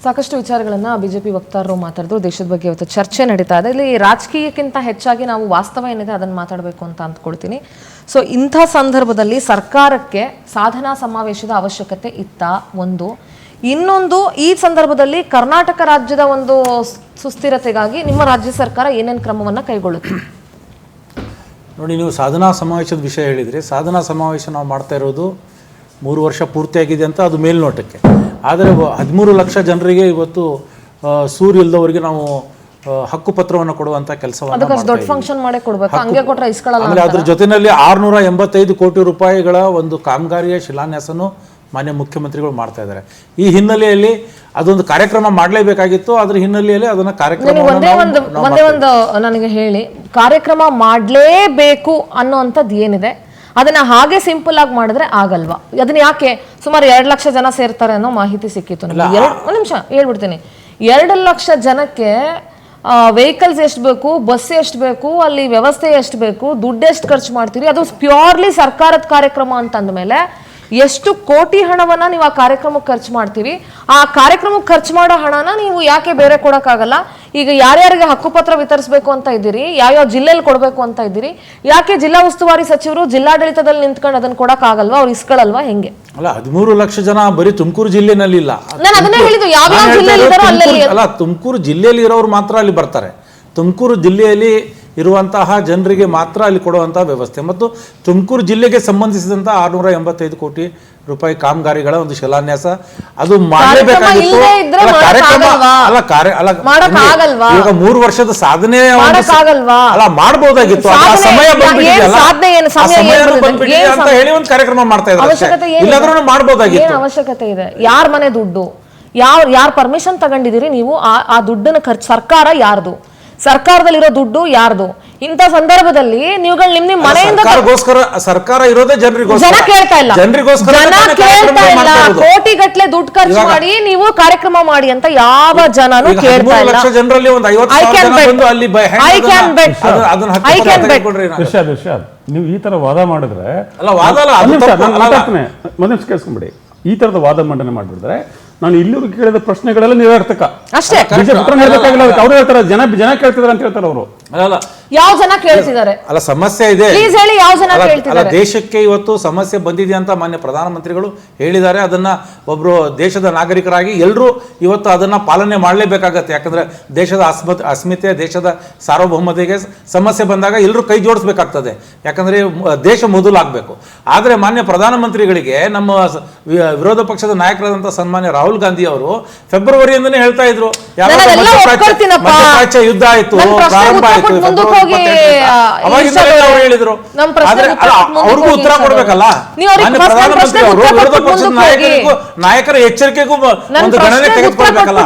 ಸಾಕಷ್ಟು ವಿಚಾರಗಳನ್ನು ಬಿಜೆಪಿ ವಕ್ತಾರರು ಮಾತಾಡಿದ್ರು. ದೇಶದ ಬಗ್ಗೆ ಇವತ್ತು ಚರ್ಚೆ ನಡೀತಾ ಇದೆ. ಇಲ್ಲಿ ರಾಜಕೀಯಕ್ಕಿಂತ ಹೆಚ್ಚಾಗಿ ನಾವು ವಾಸ್ತವ ಏನಿದೆ ಅದನ್ನು ಮಾತಾಡಬೇಕು ಅಂತ ಅಂದ್ಕೊಳ್ತೀನಿ. ಸೊ ಇಂಥ ಸಂದರ್ಭದಲ್ಲಿ ಸರ್ಕಾರಕ್ಕೆ ಸಾಧನಾ ಸಮಾವೇಶದ ಅವಶ್ಯಕತೆ ಇತ್ತಾ ಒಂದು, ಇನ್ನೊಂದು ಈ ಸಂದರ್ಭದಲ್ಲಿ ಕರ್ನಾಟಕ ರಾಜ್ಯದ ಒಂದು ಸುಸ್ಥಿರತೆಗಾಗಿ ನಿಮ್ಮ ರಾಜ್ಯ ಸರ್ಕಾರ ಏನೇನು ಕ್ರಮವನ್ನು ಕೈಗೊಳ್ಳುತ್ತೆ? ನೋಡಿ, ನೀವು ಸಾಧನಾ ಸಮಾವೇಶದ ವಿಷಯ ಹೇಳಿದರೆ, ಸಾಧನಾ ಸಮಾವೇಶ ನಾವು ಮಾಡ್ತಾ ಇರೋದು 3 ವರ್ಷ ಪೂರ್ತಿಯಾಗಿದೆ ಅಂತ ಅದು ಮೇಲ್ನೋಟಕ್ಕೆ. ಆದರೆ 13 ಲಕ್ಷ ಜನರಿಗೆ ಇವತ್ತು ಸೂರು ಇಲ್ಲದವರಿಗೆ ನಾವು ಹಕ್ಕುಪತ್ರವನ್ನು ಕೊಡುವಂಥ ಕೆಲಸವನ್ನು ದೊಡ್ಡ ಫಂಕ್ಷನ್ ಮಾಡೇ ಕೊಡಬೇಕು, ಹಂಗೆ ಕೊಟ್ಟರೆ ಇಸ್ಕೊಳ್ಳಲ್ಲ. ಅಂದರೆ ಅದ್ರ ಜೊತೆಯಲ್ಲಿ 685 ಕೋಟಿ ರೂಪಾಯಿಗಳ ಒಂದು ಕಾಮಗಾರಿಯ ಶಿಲಾನ್ಯಾಸನೂ ಮಾನ್ಯ ಮುಖ್ಯಮಂತ್ರಿಗಳು ಮಾಡ್ತಾ ಇದ್ದಾರೆ. ಈ ಹಿನ್ನೆಲೆಯಲ್ಲಿ ಅದೊಂದು ಕಾರ್ಯಕ್ರಮ ಮಾಡಲೇಬೇಕಾಗಿತ್ತು. ಅದ್ರ ಹಿನ್ನೆಲೆಯಲ್ಲಿ ಅದನ್ನ ಕಾರ್ಯಕ್ರಮ ಒಂದೇ ಒಂದು ನನಗೆ ಹೇಳಿ, ಕಾರ್ಯಕ್ರಮ ಮಾಡಲೇಬೇಕು ಅನ್ನೋಂಥದ್ದು ಏನಿದೆ ಅದನ್ನ ಹಾಗೆ ಸಿಂಪಲ್ ಆಗಿ ಮಾಡಿದ್ರೆ ಆಗಲ್ವಾ? ಅದನ್ನ ಯಾಕೆ ಸುಮಾರು 2 ಲಕ್ಷ ಜನ ಸೇರ್ತಾರೆ ಅನ್ನೋ ಮಾಹಿತಿ ಸಿಕ್ಕಿತ್ತು ನಮಗೆ. ಒಂದು ನಿಮಿಷ ಹೇಳ್ಬಿಡ್ತೀನಿ. 2 ಲಕ್ಷ ಜನಕ್ಕೆ ವೆಹಿಕಲ್ಸ್ ಎಷ್ಟು ಬೇಕು, ಬಸ್ ಎಷ್ಟು ಬೇಕು, ಅಲ್ಲಿ ವ್ಯವಸ್ಥೆ ಎಷ್ಟು ಬೇಕು, ದುಡ್ಡು ಎಷ್ಟು ಖರ್ಚು ಮಾಡ್ತೀರಿ, ಅದು ಪ್ಯೂರ್ಲಿ ಸರ್ಕಾರದ ಕಾರ್ಯಕ್ರಮ ಅಂತ ಅಂದಮೇಲೆ ಎಷ್ಟು ಕೋಟಿ ಹಣವನ್ನ ನೀವು ಆ ಕಾರ್ಯಕ್ರಮಕ್ಕೆ ಖರ್ಚು ಮಾಡ್ತೀರಿ? ಆ ಕಾರ್ಯಕ್ರಮಕ್ಕೆ ಖರ್ಚು ಮಾಡೋ ಹಣನ ನೀವು ಯಾಕೆ ಬೇರೆ ಕೊಡೋಕ್ಕಾಗಲ್ಲ? ಈಗ ಯಾರ್ಯಾರಿಗೆ ಹಕ್ಕುಪತ್ರ ವಿತರಿಸಬೇಕು ಅಂತ ಇದ್ದೀರಿ, ಯಾವ್ಯಾವ ಜಿಲ್ಲೆಯಲ್ಲಿ ಕೊಡಬೇಕು ಅಂತ ಇದ್ದೀರಿ, ಯಾಕೆ ಜಿಲ್ಲಾ ಉಸ್ತುವಾರಿ ಸಚಿವರು ಜಿಲ್ಲಾಡಳಿತದಲ್ಲಿ ನಿಂತ್ಕೊಂಡು ಅದನ್ನ ಕೊಡಕ್ಕಾಗಲ್ವಾ? ಅವ್ರು ಇಸ್ಕೊಳ್ಳಲ್ವಾ? ಹೆಂಗೆ? ಅಲ್ಲ, 13 ಲಕ್ಷ ಜನ ಬರೀ ತುಮಕೂರು ಜಿಲ್ಲೆನಲ್ಲಿ ಇಲ್ಲ. ನಾನು ಅದನ್ನೇ ಹೇಳಿದ್ದು, ಯಾವ ಜಿಲ್ಲೆಯಲ್ಲಿ ಅಲ್ಲ, ತುಮಕೂರು ಜಿಲ್ಲೆಯಲ್ಲಿ ಇರೋರು ಮಾತ್ರ ಅಲ್ಲಿ ಬರ್ತಾರೆ. ತುಮಕೂರು ಜಿಲ್ಲೆಯಲ್ಲಿ ಇರುವಂತಹ ಜನರಿಗೆ ಮಾತ್ರ ಅಲ್ಲಿ ಕೊಡುವಂತಹ ವ್ಯವಸ್ಥೆ ಮತ್ತು ತುಮಕೂರು ಜಿಲ್ಲೆಗೆ ಸಂಬಂಧಿಸಿದಂತಹ 685 ಕೋಟಿ ರೂಪಾಯಿ ಕಾಮಗಾರಿಗಳ ಒಂದು ಶಿಲಾನ್ಯಾಸ ಅದು ಮಾಡಲೇಬೇಕಾಗಿತ್ತು. ಈಗ 3 ವರ್ಷದ ಸಾಧನೆ ಅಲ್ಲ ಮಾಡಬಹುದಾಗಿತ್ತು. ಸಮಯ ಬಂದ್ಬಿಟ್ಟಿದೆ ಅಂತ ಹೇಳಿ ಒಂದು ಕಾರ್ಯಕ್ರಮ ಮಾಡ್ತಾ ಇದ್ದಾರೆ. ಇಲ್ಲಾದ್ರೂ ಮಾಡಬಹುದಾಗಿತ್ತು. ಅವಶ್ಯಕತೆ ಇದೆ. ಯಾರ ಮನೆ ದುಡ್ಡು, ಯಾರ್ ಪರ್ಮಿಷನ್ ತಗೊಂಡಿದ್ದೀರಿ ನೀವು? ಆ ದುಡ್ಡನ್ನ ಖರ್ಚು ಸರ್ಕಾರ ಯಾರ್ದು? ಸರ್ಕಾರದಲ್ಲಿರೋ ದುಡ್ಡು ಯಾರ್ದು? ಇಂಥ ಸಂದರ್ಭದಲ್ಲಿ ನೀವುಗಳು ನಿಮ್ಮ ಮನೆಯಿಂದ ಸರ್ಕಾರ ಇರೋದೇ ಜನರಿಗೋಸ್ಕರ. ಜನ ಕೇಳ್ತಾ ಇಲ್ಲ, ಕೋಟಿಗಟ್ಲೆ ದುಡ್ಡು ಖರ್ಚು ಮಾಡಿ ನೀವು ಕಾರ್ಯಕ್ರಮ ಮಾಡಿ ಅಂತ ಯಾವ ಜನನು ಕೇಳ್ತಾ ಇಲ್ಲ. ಜನರಲ್ಲಿ ಒಂದು 50 ನೀವು ಈ ತರ ವಾದ ಮಾಡಿದ್ರೆ ಕೇಳಿಸ್ಕೊಂಬಿಡಿ. ಈ ತರದ ವಾದ ಮಂಡನೆ ಮಾಡಿಬಿಟ್ರೆ ನಾನು ಇಲ್ಲಿವರೆಗೆ ಕೇಳಿದ ಪ್ರಶ್ನೆಗಳೆಲ್ಲ ನಿರರ್ಥಕ ಅಷ್ಟೇ. ಅವ್ರು ಹೇಳ್ತಾರೆ ಜನ ಕೇಳ್ತಿದಾರೆ ಅಂತ ಹೇಳ್ತಾರೆ ಅವರು. ಯಾವ ಜನ ಕೇಳ್ತಿದ್ದಾರೆ? ಅಲ್ಲ, ಸಮಸ್ಯೆ ಇದೆ. ಅಲ್ಲ, ದೇಶಕ್ಕೆ ಇವತ್ತು ಸಮಸ್ಯೆ ಬಂದಿದೆ ಅಂತ ಮಾನ್ಯ ಪ್ರಧಾನಮಂತ್ರಿಗಳು ಹೇಳಿದ್ದಾರೆ. ಅದನ್ನ ಒಬ್ರು ದೇಶದ ನಾಗರಿಕರಾಗಿ ಎಲ್ಲರೂ ಇವತ್ತು ಅದನ್ನ ಪಾಲನೆ ಮಾಡಲೇಬೇಕಾಗತ್ತೆ. ಯಾಕಂದ್ರೆ ದೇಶದ ಅಸ್ಮಿತೆ, ದೇಶದ ಸಾರ್ವಭೌಮತೆಗೆ ಸಮಸ್ಯೆ ಬಂದಾಗ ಎಲ್ಲರೂ ಕೈ ಜೋಡಿಸ್ಬೇಕಾಗ್ತದೆ. ಯಾಕಂದ್ರೆ ದೇಶ ಮೊದಲಾಗಬೇಕು. ಆದರೆ ಮಾನ್ಯ ಪ್ರಧಾನಮಂತ್ರಿಗಳಿಗೆ ನಮ್ಮ ವಿರೋಧ ಪಕ್ಷದ ನಾಯಕರಾದಂತಹ ಸನ್ಮಾನ್ಯ ರಾಹುಲ್ ಗಾಂಧಿ ಅವರು ಫೆಬ್ರವರಿಯಿಂದನೇ ಹೇಳ್ತಾ ಇದ್ರು, ಮಧ್ಯಪ್ರಾಚ್ಯ ಯುದ್ಧ ಆಯ್ತು, ಪ್ರಾರಂಭ ಆಯ್ತು, ಹೇಳಿದ್ರು. ಅವ್ರಿಗೂ ಉತ್ತರ ಕೊಡ್ಬೇಕಲ್ಲ. ಪ್ರಧಾನಮಂತ್ರಿ ಅವರು ವಿರೋಧ ಪಕ್ಷದ ನಾಯಕರ ಎಚ್ಚರಿಕೆಗೂ ಒಂದು ಗಣನೆ ತೆಗೆದುಕೊಳ್ಬೇಕಲ್ಲ.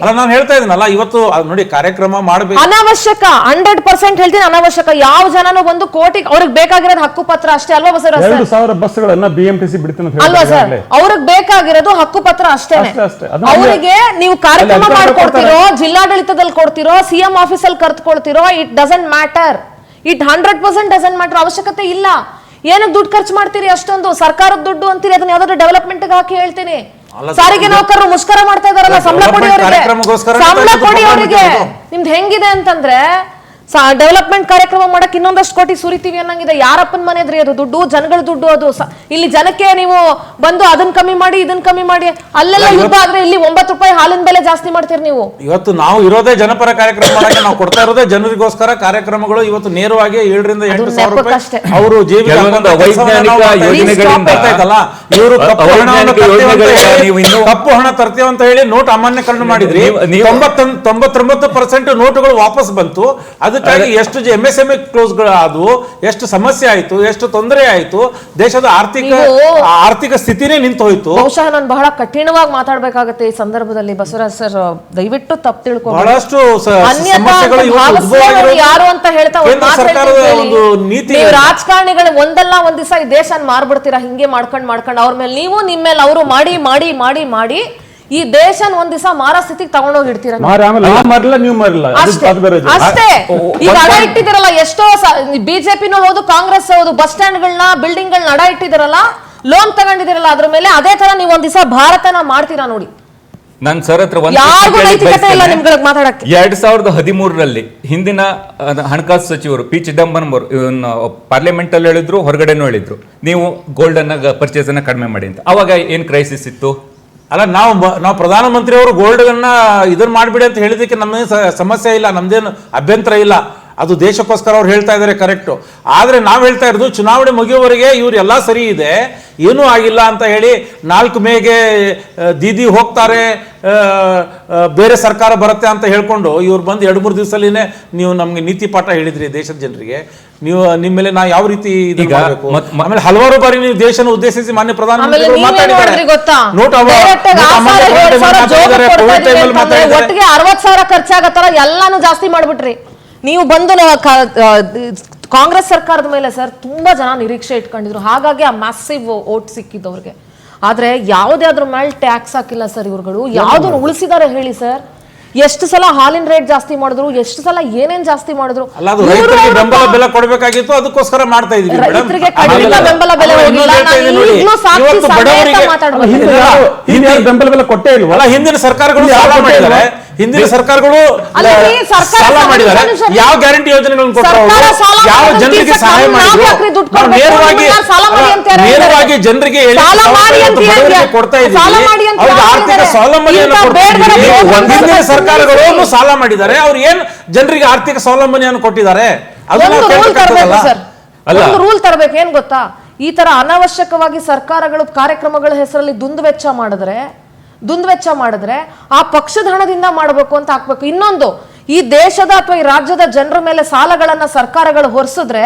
ಅಲ್ಲ, ನಾನು ಹೇಳ್ತಾ ಇದ್ದೀನಲ್ಲ, ಇವತ್ತು ನೋಡಿ ಕಾರ್ಯಕ್ರಮ ಮಾಡಬೇಕು. ಅನಾವಶ್ಯಕ 100% ಹೇಳ್ತೀನಿ, ಅನಾವಶ್ಯಕ. ಯಾವ ಜನನು ಒಂದು ಕೋಟಿ ಅವ್ರಿಗೆ ಬೇಕಾಗಿರೋದು ಹಕ್ಕುಪತ್ರ ಅಷ್ಟೇ ಅಲ್ವಾ ಸರ್? 2,000 ಬಸ್ಗಳನ್ನ BMTC ಬಿಡ್ತೀನಿ ಅಲ್ವಾ ಸರ್? ಅವ್ರಿಗೆ ಬೇಕಾಗಿರೋದು ಹಕ್ಕುಪತ್ರ ಅಷ್ಟೇನೆ. ಅವರಿಗೆ ನೀವು ಕಾರ್ಯಕ್ರಮ ಮಾಡ್ಕೊಡ್ತಿರೋ, ಜಿಲ್ಲಾಡಳಿತದಲ್ಲಿ ಕೊಡ್ತಿರೋ, CM ಆಫೀಸಲ್ಲಿ ಕರ್ತ್ಕೊಳ್ತಿರೋ, it doesn't matter. It 100% doesn't matter. ಅವಶ್ಯಕತೆ ಇಲ್ಲ. ಏನಕ್ಕೆ ದುಡ್ಡು ಖರ್ಚು ಮಾಡ್ತೀರಿ ಅಷ್ಟೊಂದು? ಸರ್ಕಾರದ ದುಡ್ಡು ಅಂತೀರಿ, ಅದನ್ನ ಯಾವ್ದಾದ್ರು ಡೆವಲಪ್ಮೆಂಟ್ ಹಾಕಿ ಹೇಳ್ತೀನಿ. ಸಾರಿಗೆ ನೌಕರರು ಮುಷ್ಕರ ಮಾಡ್ತಾ ಇದಾರಲ್ಲ, ಸಂಬಳ ಕೊಡಿ ಅವರಿಗೆ. ನಿಮ್ದು ಹೆಂಗಿದೆ ಅಂತಂದ್ರೆ ಡೆವಲಪ್ಮೆಂಟ್ ಕಾರ್ಯಕ್ರಮ ಮಾಡಕ್ ಇನ್ನೊಂದಷ್ಟು ಕೋಟಿ ಸುರಿತೀವಿ ಅನ್ನಂಗಿದೆ. ಯಾರಪ್ಪನ ಮನೆದ್ರಿ ಅದು ದುಡ್ಡು? ಜನಗಳ ದುಡ್ಡು ಅದು. ಇಲ್ಲಿ ಜನಕ್ಕೆ ನೀವು ಬಂದು ಅದನ್ನ ಕಮ್ಮಿ ಮಾಡಿ, ಇದನ್ನ ಕಮ್ಮಿ ಮಾಡಿ, ಅಲ್ಲೆಲ್ಲ ಯುದ್ಧ ಆದ್ರೆ ಇಲ್ಲಿ 9 ರೂಪಾಯಿ ಹಾಲಿನ ಬೆಲೆ ಜಾಸ್ತಿ ಮಾಡ್ತೀರಿ ನೀವು. ಇವತ್ತು ನಾವು ಇರೋದೇ ಜನಪರ ಕಾರ್ಯಕ್ರಮ ಮಾಡಕ್ಕೆ, ನಾವು ಕೊಡ್ತಾ ಇರೋದೇ ಜನರಿಗೋಸ್ಕರ ಕಾರ್ಯಕ್ರಮಗಳು. ಇವತ್ತು ನೇರವಾಗಿ 7 ರಿಂದ 8 ಸಾವಿರ ರೂಪಾಯಿ ಅವರು ಕಪ್ಪು ಹಣ ತರ್ತೀವಿ ಅಂತ ಹೇಳಿ ನೋಟ್ ಅಮಾನ್ಯಕರಣ ಮಾಡಿದ್ರಿ. 99% ನೋಟುಗಳು ವಾಪಸ್ ಬಂತು. ಅದಕ್ಕಾಗಿ ಎಷ್ಟು MSME ಕ್ಲೋಸ್ಗಳು ಆದವು, ಎಷ್ಟು ಸಮಸ್ಯೆ ಆಯ್ತು, ಎಷ್ಟು ತೊಂದರೆ ಆಯ್ತು, ದೇಶದ ಆರ್ಥಿಕ ಸ್ಥಿತಿನೇ ನಿಂತು ಹೋಯ್ತು. ಬಹುಶಃ ನಾನು ಬಹಳ ಕಠಿಣವಾಗಿ ಮಾತಾಡ್ಬೇಕಾಗತ್ತೆ ಈ ಸಂದರ್ಭದಲ್ಲಿ. ಬಸವರಾಜ್ ಸರ್, ದಯವಿಟ್ಟು ತಪ್ಪು ತಿಳ್ಕೊ. ಬಹಳಷ್ಟು ಯಾರು ಅಂತ ಹೇಳ್ತಾ ರಾಜಕಾರಣಿಗಳು ಒಂದಲ್ಲ ಒಂದ್ ದಿವಸ ಈ ದೇಶ ಮಾರ್ಬಿಡ್ತೀರಾ ಹಿಂಗೆ ಮಾಡ್ಕೊಂಡು ಅವ್ರ ಮೇಲೆ ನೀವು, ನಿಮ್ಮ ಮೇಲೆ ಅವರು ಮಾಡಿ ಮಾಡಿ ಮಾಡಿ ಮಾಡಿ ಈ ದೇಶನ ಒಂದ್ ದಿವಸ ಮಾರ ಸ್ಥಿತಿಗೆ ತಗೊಂಡೋಗಿ ಇಡ್ತೀರಾ. ಅಷ್ಟೇ. ಈಗ ಅಡ ಇಟ್ಟಿದಿರಲ್ಲ ಎಷ್ಟೋ ಬಿಜೆಪಿನೂ ಹೌದು, ಕಾಂಗ್ರೆಸ್ ಹೌದು, ಬಸ್ ಸ್ಟ್ಯಾಂಡ್ಗಳನ್ನ, ಬಿಲ್ಡಿಂಗ್ ಗಳನ್ನ ಅಡ ಇಟ್ಟಿದಿರಲ್ಲ, ಲೋನ್ ತಗೊಂಡಿದಿರಲ್ಲ, ಅದ್ರ ಮೇಲೆ ಅದೇ ತರ ನೀವು ಒಂದ್ ದಿವಸ ಭಾರತನ ಮಾಡ್ತೀರಾ ನೋಡಿ. ನಾನು ಸರ್ ಹತ್ರ ಒಂದು ಯಾರಿಗೂ ಪ್ರಶ್ನೆ ಕೇಳಿ ನೈತಿಕತೆ ಇಲ್ಲ ಬಯಸ್ತೇನೆ. ನಿಮ್ಗಳಿಗೆ ಮಾತಾಡಕ್ಕೆ. 2013ರಲ್ಲಿ ಹಿಂದಿನ ಹಣಕಾಸು ಸಚಿವರು ಪಿ ಚಿದಂಬರಂ ಅವರು ಪಾರ್ಲಿಮೆಂಟ್ ಅಲ್ಲಿ ಹೇಳಿದ್ರು, ಹೊರಗಡೆನೂ ಹೇಳಿದ್ರು, ನೀವು ಗೋಲ್ಡ್ ಅನ್ನ ಪರ್ಚೇಸ್ ಅನ್ನ ಕಡಿಮೆ ಮಾಡಿ ಅಂತ. ಅವಾಗ ಏನ್ ಕ್ರೈಸಿಸ್ ಇತ್ತು? ಅಲ್ಲ, ನಾವು ಪ್ರಧಾನಮಂತ್ರಿ ಅವರು ಗೋಲ್ಡ್ಗಳನ್ನ ಇದನ್ನ ಮಾಡಿಬಿಡಿ ಅಂತ ಹೇಳಿದಕ್ಕೆ ನಮ್ದೇನು ಸಮಸ್ಯೆ ಇಲ್ಲ, ನಮ್ದೇನು ಅಭ್ಯಂತರ ಇಲ್ಲ. ಅದು ದೇಶಕ್ಕೋಸ್ಕರ ಅವ್ರು ಹೇಳ್ತಾ ಇದ್ದಾರೆ, ಕರೆಕ್ಟು. ಆದರೆ ನಾವು ಹೇಳ್ತಾ ಇರೋದು ಚುನಾವಣೆ ಮುಗಿಯುವವರೆಗೆ ಇವರೆಲ್ಲ ಸರಿ ಇದೆ, ಏನೂ ಆಗಿಲ್ಲ ಅಂತ ಹೇಳಿ 4 ಮೇಗೆ ದೀದಿ ಹೋಗ್ತಾರೆ, ಬೇರೆ ಸರ್ಕಾರ ಬರುತ್ತೆ ಅಂತ ಹೇಳ್ಕೊಂಡು ಇವ್ರು ಬಂದು 2-3 ದಿವಸದಲ್ಲಿನೇ ನೀವು ನಮ್ಗೆ ನೀತಿ ಪಾಠ ಹೇಳಿದ್ರಿ ದೇಶದ ಜನರಿಗೆ. ನೀವು ನಿಮ್ಮ ಮೇಲೆ ನಾ ಯಾವ ರೀತಿ ಮಾಡಬೇಕು? ಆಮೇಲೆ ಹಲವಾರು ಬಾರಿ ನೀವು ದೇಶನ ಉದ್ದೇಶಿಸಿ ಮಾನ್ಯ ಪ್ರಧಾನಮಂತ್ರಿಗಳು ಮಾತಾಡಿದ್ದಾರೆ. ನೋಟ್ ಒಟ್ಟಿಗೆ 60,000 ಖರ್ಚಾಗತ್ತಾರ, ಎಲ್ಲಾನು ಜಾಸ್ತಿ ಮಾಡ್ಬಿಟ್ರಿ ನೀವು. ಬಂದು ಕಾಂಗ್ರೆಸ್ ಸರ್ಕಾರದ ಮೇಲೆ ಸರ್ ತುಂಬಾ ಜನ ನಿರೀಕ್ಷೆ ಇಟ್ಕೊಂಡಿದ್ರು, ಹಾಗಾಗಿ ಆ ಮ್ಯಾಸಿವ್ ಓಟ್ ಸಿಕ್ಕಿದ್ದವ್ರಿಗೆ. ಆದ್ರೆ ಯಾವ್ದಾದ್ರ ಮೇಲೆ ಟ್ಯಾಕ್ಸ್ ಹಾಕಿಲ್ಲ ಸರ್ ಇವ್ರುಗಳು. ಯಾವ್ದನ್ನು ಉಳಿಸಿದಾರೆ ಹೇಳಿ ಸರ್? ಎಷ್ಟು ಸಲ ಹಾಲಿನ ರೇಟ್ ಜಾಸ್ತಿ ಮಾಡಿದ್ರು, ಎಷ್ಟು ಸಲ ಏನೇನ್ ಜಾಸ್ತಿ ಮಾಡಿದ್ರು. ರೈತರಿಗೆ ಬೆಂಬಲ ಬೆಲೆ ಕೊಡಬೇಕಾಗಿತ್ತು, ಅದಕ್ಕೋಸ್ಕರ ಮಾಡ್ತಾ ಇದೀವಿ. ರೈತರಿಗೆ ಕಡಿಮೆ ಬೆಂಬಲ ಬೆಲೆ ಹೋಗಿಲ್ಲ. ಬೆಂಬಲ ಬೆಲೆ ಕೊಟ್ಟೇ ಇಲ್ವಲ್ಲ. ಹಿಂದಿನ ಸರ್ಕಾರಗಳು ಸಾಲ ಮಾಡಿದ್ದಾರೆ, ಹಿಂದಿನ ಸರ್ಕಾರಗಳು ಸಾಲ ಮಾಡಿದ್ದಾರೆ. ಯಾವ ಗ್ಯಾರಂಟಿ ಯೋಜನೆಗಳನ್ನು ಕೊಟ್ಟರು, ಯಾವ ಜನರಿಗೆ ಸಹಾಯ ಮಾಡಿದ್ರು, ನೇರವಾಗಿ ಜನರಿಗೆ ಕೊಡ್ತಾ ಇದ್ದೀವಿ. ಅವ್ರಿಗೆ ಆರ್ಥಿಕ ಸ್ವಾವಲಂಬನೆಯನ್ನು ಹಿಂದಿನ ಸರ್ಕಾರಗಳು ಸಾಲ ಮಾಡಿದ್ದಾರೆ, ಅವ್ರು ಏನ್ ಜನರಿಗೆ ಆರ್ಥಿಕ ಸ್ವಾವಲಂಬನೆಯನ್ನು ಕೊಟ್ಟಿದ್ದಾರೆ? ರೂಲ್ ತರಬೇಕು. ಏನ್ ಗೊತ್ತಾ, ಈ ತರ ಅನಾವಶ್ಯಕವಾಗಿ ಸರ್ಕಾರಗಳು ಕಾರ್ಯಕ್ರಮಗಳ ಹೆಸರಲ್ಲಿ ದುಂದುವೆಚ್ಚ ಮಾಡಿದ್ರೆ ಆ ಪಕ್ಷದ ಹಣದಿಂದ ಮಾಡಬೇಕು ಅಂತ ಹಾಕ್ಬೇಕು. ಇನ್ನೊಂದು, ಈ ದೇಶದ ಅಥವಾ ಈ ರಾಜ್ಯದ ಜನರ ಮೇಲೆ ಸಾಲಗಳನ್ನ ಸರ್ಕಾರಗಳು ಹೊರಿಸಿದ್ರೆ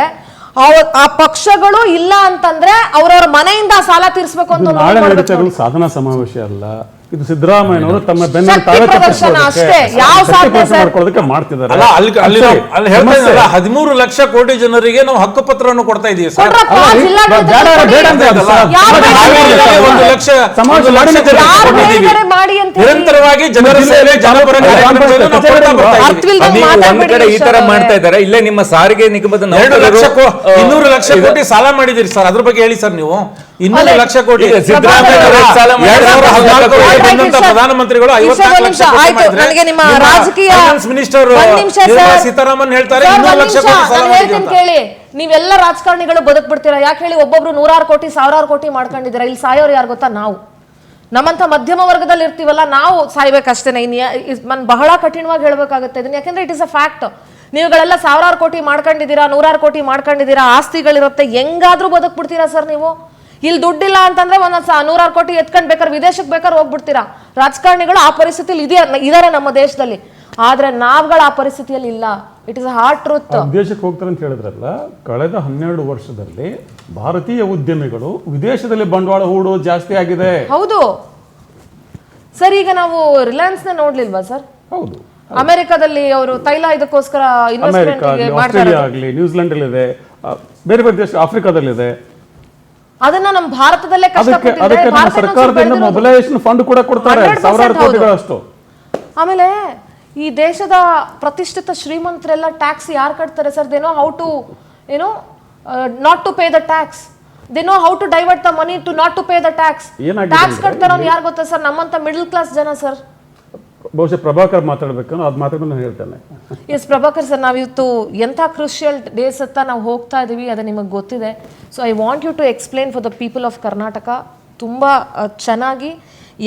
ಆ ಪಕ್ಷಗಳು ಇಲ್ಲ ಅಂತಂದ್ರೆ ಅವ್ರವ್ರ ಮನೆಯಿಂದ ಸಾಲ ತೀರಿಸಬೇಕು ಅಂತ. ಸಾಧನಾ ಸಮಾವೇಶ ಅಲ್ಲ ಇದು, ಸಿದ್ದರಾಮಯ್ಯನವರು ತಮ್ಮ ಬೆನ್ನ ಮಾಡ್ತಿದ್ದಾರೆ. 13 ಲಕ್ಷ ಕೋಟಿ ಜನರಿಗೆ ನಾವು ಹಕ್ಕುಪತ್ರವನ್ನು ಕೊಡ್ತಾ ಇದೀವಿ ಸರ್. ನಿರಂತರವಾಗಿ ಜನರ ಸೇವೆ, ಜನಪರ ಒಂದ್ ಕಡೆ ಈ ತರ ಮಾಡ್ತಾ ಇದ್ದಾರೆ. ಇಲ್ಲೇ ನಿಮ್ಮ ಸಾರಿಗೆ ನಿಗಮದ 200 ಲಕ್ಷ ಕೋಟಿ ಸಾಲ ಮಾಡಿದಿರಿ ಸರ್, ಅದ್ರ ಬಗ್ಗೆ ಹೇಳಿ ಸರ್. ನೀವು 200 ಲಕ್ಷ ಕೋಟಿ ಪ್ರಧಾನಮಂತ್ರಿಗಳು 54 ಲಕ್ಷ ಮಿನಿಸ್ಟರ್ ಸೀತಾರಾಮನ್ ಹೇಳ್ತಾರೆ 200 ಲಕ್ಷ ಕೋಟಿ ಕೇಳಿ. ನೀವೆಲ್ಲ ರಾಜಕಾರಣಿಗಳು ಬದುಕ್ ಬಿಡ್ತೀರಾ? ಯಾಕೆ ಹೇಳಿ? ಒಬ್ಬೊಬ್ರು 100 ಕೋಟಿ 1000 ಕೋಟಿ ಮಾಡ್ಕೊಂಡಿದ್ದೀರಾ. ಇಲ್ಲಿ ಸಾಯೋರು ಯಾರು ಗೊತ್ತಾ? ನಾವು ನಮ್ಮಂತ ಮಧ್ಯಮ ವರ್ಗದಲ್ಲಿ ಇರ್ತೀವಲ್ಲ, ನಾವು ಸಾಯ್ಬೇಕಷ್ಟೇನೆ. ಬಹಳ ಕಠಿಣವಾಗಿ ಹೇಳ್ಬೇಕಾಗುತ್ತೆ ಇದನ್ನ, ಯಾಕಂದ್ರೆ ಇಟ್ ಇಸ್ ಅ ಫ್ಯಾಕ್ಟ್. ನೀವುಗಳೆಲ್ಲ 1000 ಕೋಟಿ ಮಾಡ್ಕೊಂಡಿದ್ದೀರಾ, 100 ಕೋಟಿ ಮಾಡ್ಕೊಂಡಿದ್ದೀರಾ, ಆಸ್ತಿಗಳಿರುತ್ತೆ, ಹೆಂಗಾದ್ರೂ ಬದುಕ್ ಬಿಡ್ತೀರಾ ಸರ್ ನೀವು? ಇಲ್ಲಿ ದುಡ್ಡಿಲ್ಲ ಅಂತಂದ್ರೆ 100 ಕೋಟಿ ಎತ್ಕೊಂಡ್ ಬೇಕಾದ್ರೆ ವಿದೇಶಕ್ಕೆ ಬೇಕಾದ್ರೆ ಹೋಗ್ಬಿಡ್ತೀರಾ. ರಾಜಕಾರಣಿಗಳು ಆ ಪರಿಸ್ಥಿತಿಯಲ್ಲಿ ಇದಾರೆ ನಮ್ಮ ದೇಶದಲ್ಲಿ. ಆದ್ರೆ ನಾವುಗಳು ಆ ಪರಿಸ್ಥಿತಿಯಲ್ಲಿ ಇಲ್ಲ. It is hard truth. ವಿದೇಶಕ್ಕೆ ಹೋಗ್ತಾರೆ ಅಂತ ಹೇಳಿದ್ರಲ್ಲ, ಕಳೆದ 12 ವರ್ಷದಲ್ಲಿ ಭಾರತೀಯ ಉದ್ಯಮಿಗಳು ವಿದೇಶದಲ್ಲಿ ಬಂಡವಾಳ ಹೂಡೋದು ಜಾಸ್ತಿ ಆಗಿದೆ. ಹೌದು ಸರ್. ಈಗ ನಾವು ರಿಲಯನ್ಸ್ ನ ನೋಡ್ಲಿಲ್ವಾ ಸರ್? ಹೌದು. ಅಮೆರಿಕದಲ್ಲಿ ಅವರು ತೈಲ ಇದಕ್ಕೋಸ್ಕರ ಇನ್ವೆಸ್ಟ್ಮೆಂಟ್ ಆಸ್ಟ್ರೇಲಿಯಾ ಆಗಲಿ, ನ್ಯೂಜಿಲೆಂಡ್ ಅಲ್ಲಿ ಇದೆ, ಬೇರೆ ಬೇರೆ ದೇಶ, ಆಫ್ರಿಕಾದಲ್ಲಿದೆ. ಅದನ್ನ ನಮ್ಮ ಭಾರತದಲ್ಲೇ ಅದಕ್ಕೆ ನಮ್ಮ ಸರ್ಕಾರದಿಂದ ಮೊಬಿಲೈಸೇಷನ್ ಫಂಡ್ ಕೂಡ ಕೊಡ್ತಾರೆ, ಸಾವಿರಾರು ಕೋಟಿಗಳಷ್ಟು. ಆಮೇಲೆ ಈ ದೇಶದ ಪ್ರತಿಷ್ಠಿತ ಶ್ರೀಮಂತರೆಲ್ಲ ಟ್ಯಾಕ್ಸ್ ಯಾರು ಕಟ್ತಾರೆ sir? They know how to not to pay the tax. They know how to divert the money to not to pay the tax. Tax ಕಟ್ತಾರ ಯಾರು ಗೊತ್ತಾ ಸರ್? ನಮ್ಮಂತ ಮಿಡಲ್ ಕ್ಲಾಸ್ ಜನ ಸರ್. ಬಹುಶಃ ಪ್ರಭಾಕರ್ ಮಾತಾಡ್ಬೇಕು, ಅದು ಮಾತಾಡೋದು ಹೇಳ್ತೇನೆ. ಎಸ್ ಪ್ರಭಾಕರ್ ಸರ್, ನಾವಿವತ್ತು ಎಂಥ ಕ್ರೂಷಿಯಲ್ ಡೇಸ್ ಅಂತ ನಾವು ಹೋಗ್ತಾ ಇದೀವಿ, ಅದು ನಿಮಗೆ ಗೊತ್ತಿದೆ. So I want you to explain for the people of Karnataka ತುಂಬ ಚೆನ್ನಾಗಿ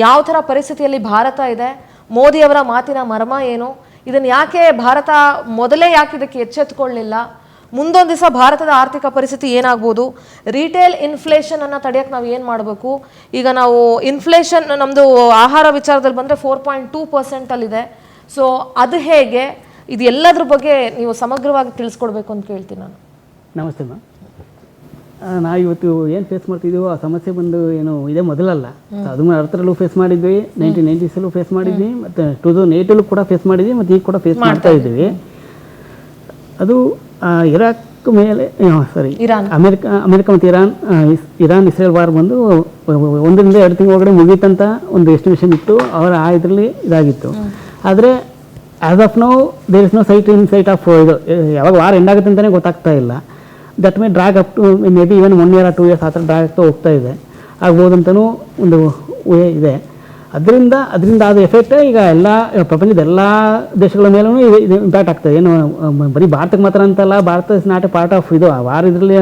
ಯಾವ ಥರ ಪರಿಸ್ಥಿತಿಯಲ್ಲಿ ಭಾರತ ಇದೆ, ಮೋದಿಯವರ ಮಾತಿನ ಮರ್ಮ ಏನು, ಇದನ್ನು ಯಾಕೆ ಭಾರತ ಮೊದಲೇ ಯಾಕೆ ಇದಕ್ಕೆ ಎಚ್ಚೆತ್ತುಕೊಳ್ಳಲಿಲ್ಲ, ಮುಂದೊಂದು ದಿವಸ ಭಾರತದ ಆರ್ಥಿಕ ಪರಿಸ್ಥಿತಿ ಏನಾಗ್ಬೋದು, ರಿಟೇಲ್ ಇನ್ಫ್ಲೇಷನ್ ಅನ್ನು ತಡೆಯೋಕ್ಕೆ ನಾವು ಏನು ಮಾಡಬೇಕು. ಈಗ ನಾವು ಇನ್ಫ್ಲೇಷನ್ ನಮ್ಮದು ಆಹಾರ ವಿಚಾರದಲ್ಲಿ ಬಂದರೆ 4.2% ಅಲ್ಲಿದೆ. ಸೊ ಅದು ಹೇಗೆ, ಇದು ಎಲ್ಲದ್ರ ಬಗ್ಗೆ ನೀವು ಸಮಗ್ರವಾಗಿ ತಿಳಿಸ್ಕೊಡ್ಬೇಕು ಅಂತ ಕೇಳ್ತೀನಿ ನಾನು. ನಮಸ್ತೆ ಮ್ಯಾಮ್. ನಾವು ಇವತ್ತು ಏನು ಫೇಸ್ ಮಾಡ್ತಿದ್ದೀವೋ ಆ ಸಮಸ್ಯೆ ಬಂದು ಏನು ಇದೇ ಮೊದಲಲ್ಲ. 2010ರಲ್ಲೂ ಫೇಸ್ ಮಾಡಿದ್ವಿ, 1990ಸಲ್ಲೂ ಫೇಸ್ ಮಾಡಿದ್ವಿ, ಮತ್ತು 2008 ಕೂಡ ಫೇಸ್ ಮಾಡಿದ್ವಿ, ಮತ್ತು ಈಗ ಕೂಡ ಫೇಸ್ ಮಾಡ್ತಾ ಇದ್ದೀವಿ. ಅದು ಇರಾಕ್ ಮೇಲೆ ಅಮೆರಿಕ ಮತ್ತು ಇರಾನ್ ಇಸ್ರೇಲ್ ವಾರ್ ಬಂದು 1 ರಿಂದ 2 ತಿಂಗಳ ಒಳಗಡೆ ಮುಗೀತಂತ ಒಂದು ಎಸ್ಟಿಮೇಷನ್ ಇತ್ತು. ಅವರ ಇದರಲ್ಲಿ ಇದಾಗಿತ್ತು. ಆದರೆ as of now there is no sight of ಇದು ಯಾವಾಗ ವಾರ್ ಎಂಡ್ ಆಗುತ್ತೆ ಅಂತಲೇ ಗೊತ್ತಾಗ್ತಾ ಇಲ್ಲ. That may drag up to maybe even 1 year or 2 years ಆ ಥರ ಡ್ರಾಗ್ ಆಗ್ತಾ ಹೋಗ್ತಾ ಇದೆ, ಆಗ್ಬೋದಂತನೂ ಒಂದು ವೇ ಇದೆ. ಅದರಿಂದ ಆದ ಎಫೆಕ್ಟ್ ಈಗ ಎಲ್ಲ ಪ್ರಪಂಚದ ಎಲ್ಲ ದೇಶಗಳ ಮೇಲೂ ಇದು ಇಂಪ್ಯಾಕ್ಟ್ ಆಗ್ತದೆ. ಏನು ಬರೀ ಭಾರತಕ್ಕೆ ಮಾತ್ರ ಅಂತಲ್ಲ, Bharat is not A part of ಇದು ವಾರ ಇದರಲ್ಲಿ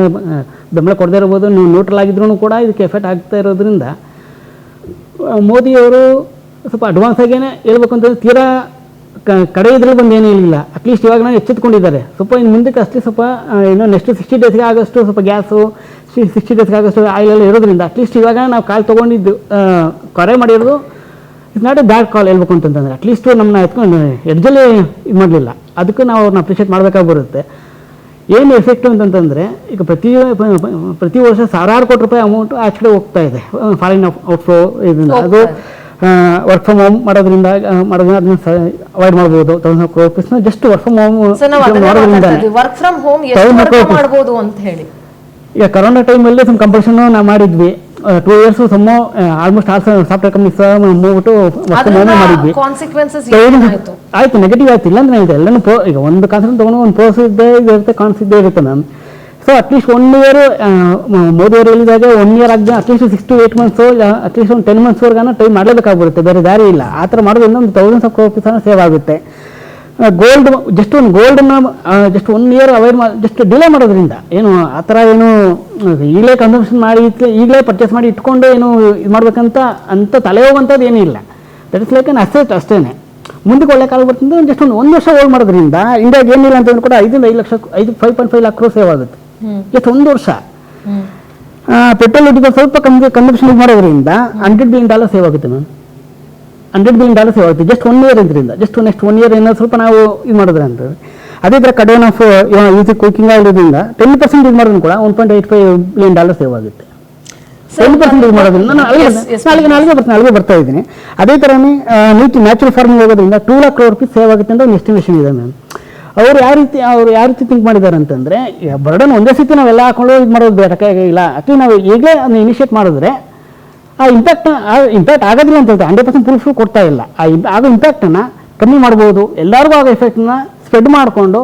ಬೆಂಬಲ ಕೊಡದೇ ಇರ್ಬೋದು, ನ್ಯೂಟ್ರಲ್ ಆಗಿದ್ರೂ ಕೂಡ ಇದಕ್ಕೆ ಎಫೆಕ್ಟ್ ಆಗ್ತಾ ಇರೋದ್ರಿಂದ ಮೋದಿಯವರು ಸ್ವಲ್ಪ ಅಡ್ವಾನ್ಸ್ ಆಗೇನೆ ಹೇಳ್ಬೇಕು ಅಂತಂದ್ರೆ ತೀರಾ ಕಡೆ ಇದ್ರಲ್ಲಿ ಬಂದು ಏನೂ ಇಲ್ಲ. ಅಟ್ಲೀಸ್ಟ್ ಇವಾಗ ನಾವು ಎಚ್ಚೆತ್ಕೊಂಡಿದ್ದಾರೆ. ಸ್ವಲ್ಪ ಇನ್ನು ಮುಂದಕ್ಕೆ ಅಷ್ಟೇ ಸ್ವಲ್ಪ ಇನ್ನೂ ನೆಕ್ಸ್ಟ್ 60 ಡೇಸ್ಗೆ ಆಗೋಷ್ಟು ಸ್ವಲ್ಪ ಗ್ಯಾಸು 60 ಡೇಸ್ಗೆ ಆಗೋಷ್ಟು ಆಯಿಲೆಲ್ಲ ಇರೋದ್ರಿಂದ ಅಟ್ಲೀಸ್ಟ್ ಇವಾಗ ನಾವು ಕಾಲ್ ತೊಗೊಂಡಿದ್ದು ಕರೆ ಮಾಡಿರೋದು ಇಟ್ಸ್ ನಾಟ್ ಎ ಬ್ಯಾಡ್ ಕಾಲ್ ಹೇಳ್ಬೇಕು ಅಂತಂತಂದರೆ. ಅಟ್ಲೀಸ್ಟು ನಮ್ಮನ್ನ ಎತ್ಕೊಂಡು ಎಡ್ಜಲ್ಲಿ ಇದು ಮಾಡಲಿಲ್ಲ, ಅದಕ್ಕೆ ನಾವು ಅವ್ರನ್ನ ಅಪ್ರಿಷಿಯೇಟ್ ಮಾಡಬೇಕಾಗಿ ಬರುತ್ತೆ. ಏನು ಎಫೆಕ್ಟು ಅಂತಂತಂದರೆ ಈಗ ಪ್ರತಿ ವರ್ಷ ಸಾವಿರಾರು ಕೋಟಿ ರೂಪಾಯಿ ಅಮೌಂಟು ಆಚೆ ಕಡೆ ಹೋಗ್ತಾ ಇದೆ ಫಾರಿನ್ ಔಟ್ಫ್ಲೋ ಇದರಿಂದ. ಅದು ವರ್ಕ್ ಫ್ರಮ್ ಹೋಮ್ ಮಾಡೋದ್ರಿಂದ ಅದನ್ನ ಅವಾಯ್ಡ್ ಮಾಡ್ಬೋದು. 1000 crore rupees just work from home ಮಾಡೋದ್ರಿಂದ ವರ್ಕ್ ಫ್ರಮ್ ಹೋಮ್ ಎಷ್ಟು ಮಾಡಬಹುದು ಅಂತ ಹೇಳಿ. ಈಗ ಕರೋನಾ ಟೈಮಲ್ಲಿ ಸಮ್ ಕಂಪಲ್ಷನ್ ನಾವು ಮಾಡಿದ್ವಿ 2 years some almost all software companies ಮೂವ್ಬಿಟ್ಟು ವರ್ಕ್ ಫ್ರಮ್ ಹೋಮ್ ಮಾಡಿದ್ವಿ. ಆಯ್ತು, ನೆಗೆಟಿವ್ ಆಯ್ತು ಇಲ್ಲ ಅಂದ್ರೆ ಇದೆ ಎಲ್ಲನೂ ಈಗ ಒಂದು ಕಾನ್ಸೆಪ್ಟ್ ತೊಗೊಂಡು ಒಂದು ಪ್ರೋಸ್ ಇರುತ್ತೆ, ಕಾನ್ಸ್ ಇದ್ದೇ ಇರುತ್ತೆ ma'am. So at least 1 year Modi ಅವರು ಹೇಳಿದಾಗ 1 year ಆಗಿದೆ, ಅಟ್ಲೀಸ್ಟ್ 6 to 8 months ಅಟ್ಲೀಸ್ಟ್ ಒಂದು 10 months ಟೈಮ್ ಮಾಡಲೇಬೇಕಾಗ್ಬಿಡುತ್ತೆ, ಬೇರೆ ದಾರಿ ಇಲ್ಲ. ಆ ಥರ ಮಾಡೋದ್ರಿಂದ ಒಂದು 1000 crore rupees ಸೇವ್ ಆಗುತ್ತೆ. ಗೋಲ್ಡ್ ಜಸ್ಟ್ ಒಂದು ಗೋಲ್ಡನ್ನು just 1 year avoid just delay ಮಾಡೋದ್ರಿಂದ ಏನು ಆ ಥರ ಏನು ಈಗಲೇ ಕನ್ಸಂಪ್ಷನ್ ಮಾಡಿ ಈಗಲೇ ಪರ್ಚೇಸ್ ಮಾಡಿ ಇಟ್ಕೊಂಡು ಏನು ಇದು ಮಾಡ್ಬೇಕಂತ ಅಂತ ತಲೆ ಹೋಗುವಂಥದ್ದು ಏನೂ ಇಲ್ಲ. That is like an asset ಅಷ್ಟೇ. ಮುಂದಕ್ಕೆ ಒಳ್ಳೆ ಕಾಲ ಬರ್ತಂದ್ರೆ ಜಸ್ಟ್ ಒಂದು ವರ್ಷ ಹೋಲ್ಡ್ ಮಾಡೋದ್ರಿಂದ ಇಂಡಿಯಾಗೆ ಏನಿಲ್ಲ ಅಂತಂದ್ರೆ ಕೂಡ 5.5 lakh crore ಸೇವ್ ಆಗುತ್ತೆ ಜಸ್ಟ್ 1 ವರ್ಷ. ಪೆಟ್ರೋಲ್ ಸ್ವಲ್ಪ ಕನ್ಸಂಪ್ಷನ್ ಇದು ಮಾಡೋದ್ರಿಂದ $100 billion ಸೇವ್ ಆಗುತ್ತೆ ಮ್ಯಾಮ್. $100 billion ಸೇವ್ ಆಗುತ್ತೆ ಜಸ್ಟ್ 1 year ಇದರಿಂದ. ಜಸ್ಟ್ ನೆಕ್ಸ್ಟ್ 1 year ಏನೋ ಸ್ವಲ್ಪ ನಾವು ಇದು ಮಾಡಿದ್ರೆ ಅಂತ. ಅದೇ ಥರ ಕಡೋನ್ ಆಫ್ ಯೂಸ್ ಕುಕಿಂಗ್ ಆಗೋದ್ರಿಂದ 10% ಇದು ಮಾಡೋದು ಕೂಡ $1.85 billion ಸೇವ್ ಆಗುತ್ತೆ. 10% ಇದು ಮಾಡೋದ್ರಿಂದ ನಾಳೆಗೆ ಬರ್ತಾ ಇದ್ದೀನಿ. ಅದೇ ಥರನೇ ನ್ಯಾಚುರಲ್ ಫಾರ್ಮಿಂಗ್ ಹೋಗೋದ್ರಿಂದ 2 lakh crore rupees ಸೇವ್ ಆಗುತ್ತೆ ಅಂತ ಒಂದು ಎಸ್ಟಿಮೇಷನ್ ಇದೆ ಮ್ಯಾಮ್. ಅವ್ರು ಯಾವ ರೀತಿ ಥಿಂಕ್ ಮಾಡಿದ್ದಾರೆ ಅಂತಂದರೆ ಬರ್ಡನ್ ಒಂದೇ ಸತಿ ನಾವೆಲ್ಲ ಹಾಕೊಂಡು ಇದು ಮಾಡೋದು ಬೇಕಾಗಿಲ್ಲ. ಅಥವಾ ನಾವು ಈಗಲೇ ಅದನ್ನ ಇನಿಷಿಯೇಟ್ ಮಾಡಿದ್ರೆ ಆ ಇಂಪ್ಯಾಕ್ಟ್ ಆಗೋದಿಲ್ಲ ಅಂತ ಹೇಳ್ತಾರೆ. 100% ಪ್ರೂಫ್ ಕೊಡ್ತಾ ಇಲ್ಲ. ಆಗೋ ಇಂಪ್ಯಾಕ್ಟನ್ನು ಕಮ್ಮಿ ಮಾಡ್ಬೋದು, ಎಲ್ಲರಿಗೂ ಆಗೋ ಎಫೆಕ್ಟನ್ನ ಸ್ಪ್ರೆಡ್ ಮಾಡಿಕೊಂಡು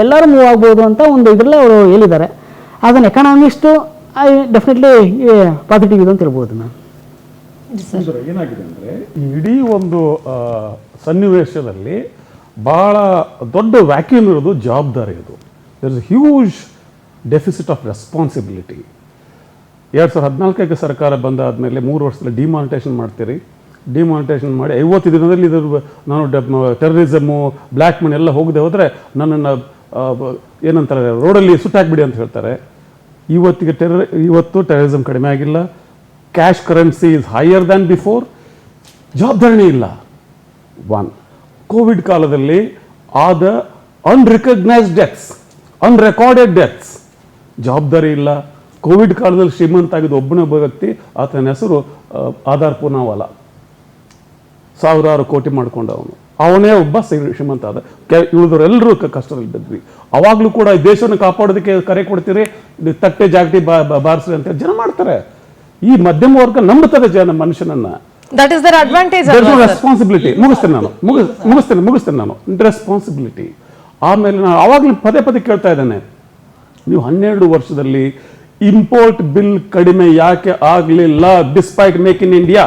ಎಲ್ಲರೂ ಮೂವ್ ಆಗ್ಬೋದು ಅಂತ ಒಂದು ಇದರಲ್ಲೇ ಅವರು ಹೇಳಿದ್ದಾರೆ. ಅದನ್ನು ಎಕನಾಮಿಸ್ಟು ಡೆಫಿನೆಟ್ಲಿ ಪಾಸಿಟಿವ್ ಇದೆ ಅಂತ ಹೇಳ್ಬೋದು ಮ್ಯಾಮ್. ಏನಾಗಿದೆ ಅಂದರೆ ಇಡೀ ಒಂದು ಸನ್ನಿವೇಶದಲ್ಲಿ ಭಾಳ ದೊಡ್ಡ ವ್ಯಾಕ್ಯೂಮ್ ಇರೋದು ಜವಾಬ್ದಾರಿ. ಅದು there is huge deficit of responsibility. 2014 ಸರ್ಕಾರ ಬಂದಾದಮೇಲೆ 3 ವರ್ಷದಲ್ಲಿ ಡಿಮಾನಿಟೇಷನ್ ಮಾಡ್ತೀರಿ. ಡಿಮಾನಿಟೇಷನ್ ಮಾಡಿ 50 ದಿನದಲ್ಲಿ ಇದ್ರ ನಾನು ಟೆರರಿಸಮು ಬ್ಲ್ಯಾಕ್ ಮನಿ ಎಲ್ಲ ಹೋಗದೆ ಹೋದರೆ ನನ್ನನ್ನು ಏನಂತಾರೆ ರೋಡಲ್ಲಿ ಸುಟ್ಟಾಕ್ಬಿಡಿ ಅಂತ ಹೇಳ್ತಾರೆ. ಇವತ್ತು ಟೆರರಿಸಮ್ ಕಡಿಮೆ ಆಗಿಲ್ಲ. Cash currency is higher than before. ಜವಾಬ್ದಾರಿನೇ ಇಲ್ಲ. ಕೋವಿಡ್ ಕಾಲದಲ್ಲಿ ಆದ ಅನ್ರಿಕಗ್ನೈಸ್ಡ್ ಡೆತ್ಸ್, ಅನ್ರೆಕಾರ್ಡೆಡ್ ಡೆತ್ಸ್, ಜವಾಬ್ದಾರಿ ಇಲ್ಲ. ಕೋವಿಡ್ ಕಾಲದಲ್ಲಿ ಶ್ರೀಮಂತ ಆಗಿದ್ದು ಒಬ್ಬನೊಬ್ಬ ವ್ಯಕ್ತಿ, ಆತನ ಹೆಸರು ಆಧಾರ್ ಪೂನಾವಾಲಾ. 1000 ಕೋಟಿ ಮಾಡ್ಕೊಂಡವನು, ಅವನೇ ಒಬ್ಬ ಶ್ರೀಮಂತ ಆದ. ಉಳಿದವರೆಲ್ಲರೂ ಕಷ್ಟದಲ್ಲಿ ಬಿದ್ವಿ. ಅವಾಗಲೂ ಕೂಡ ಈ ದೇಶವನ್ನು ಕಾಪಾಡೋದಕ್ಕೆ ಕರೆ ಕೊಡ್ತೀರಿ, ತಟ್ಟೆ ಜಾಗಟಿ ಬಾರಿಸ್ರಿ ಅಂತ ಜನ ಮಾಡ್ತಾರೆ. ಈ ಮಧ್ಯಮ ವರ್ಗ ನಂಬುತ್ತದೆ ಮನುಷ್ಯನನ್ನ. That is their advantage. Responsibility ಮುಗಿಸ್ತೇನೆ ನಾನು ರೆಸ್ಪಾನ್ಸಿಬಿಲಿಟಿ. ಆಮೇಲೆ ನಾನು ಅವಾಗಲೂ ಪದೇ ಕೇಳ್ತಾ ಇದ್ದೇನೆ, ನೀವು 12 ವರ್ಷದಲ್ಲಿ ಇಂಪೋರ್ಟ್ ಬಿಲ್ ಕಡಿಮೆ ಯಾಕೆ ಆಗಲಿಲ್ಲ despite make in India?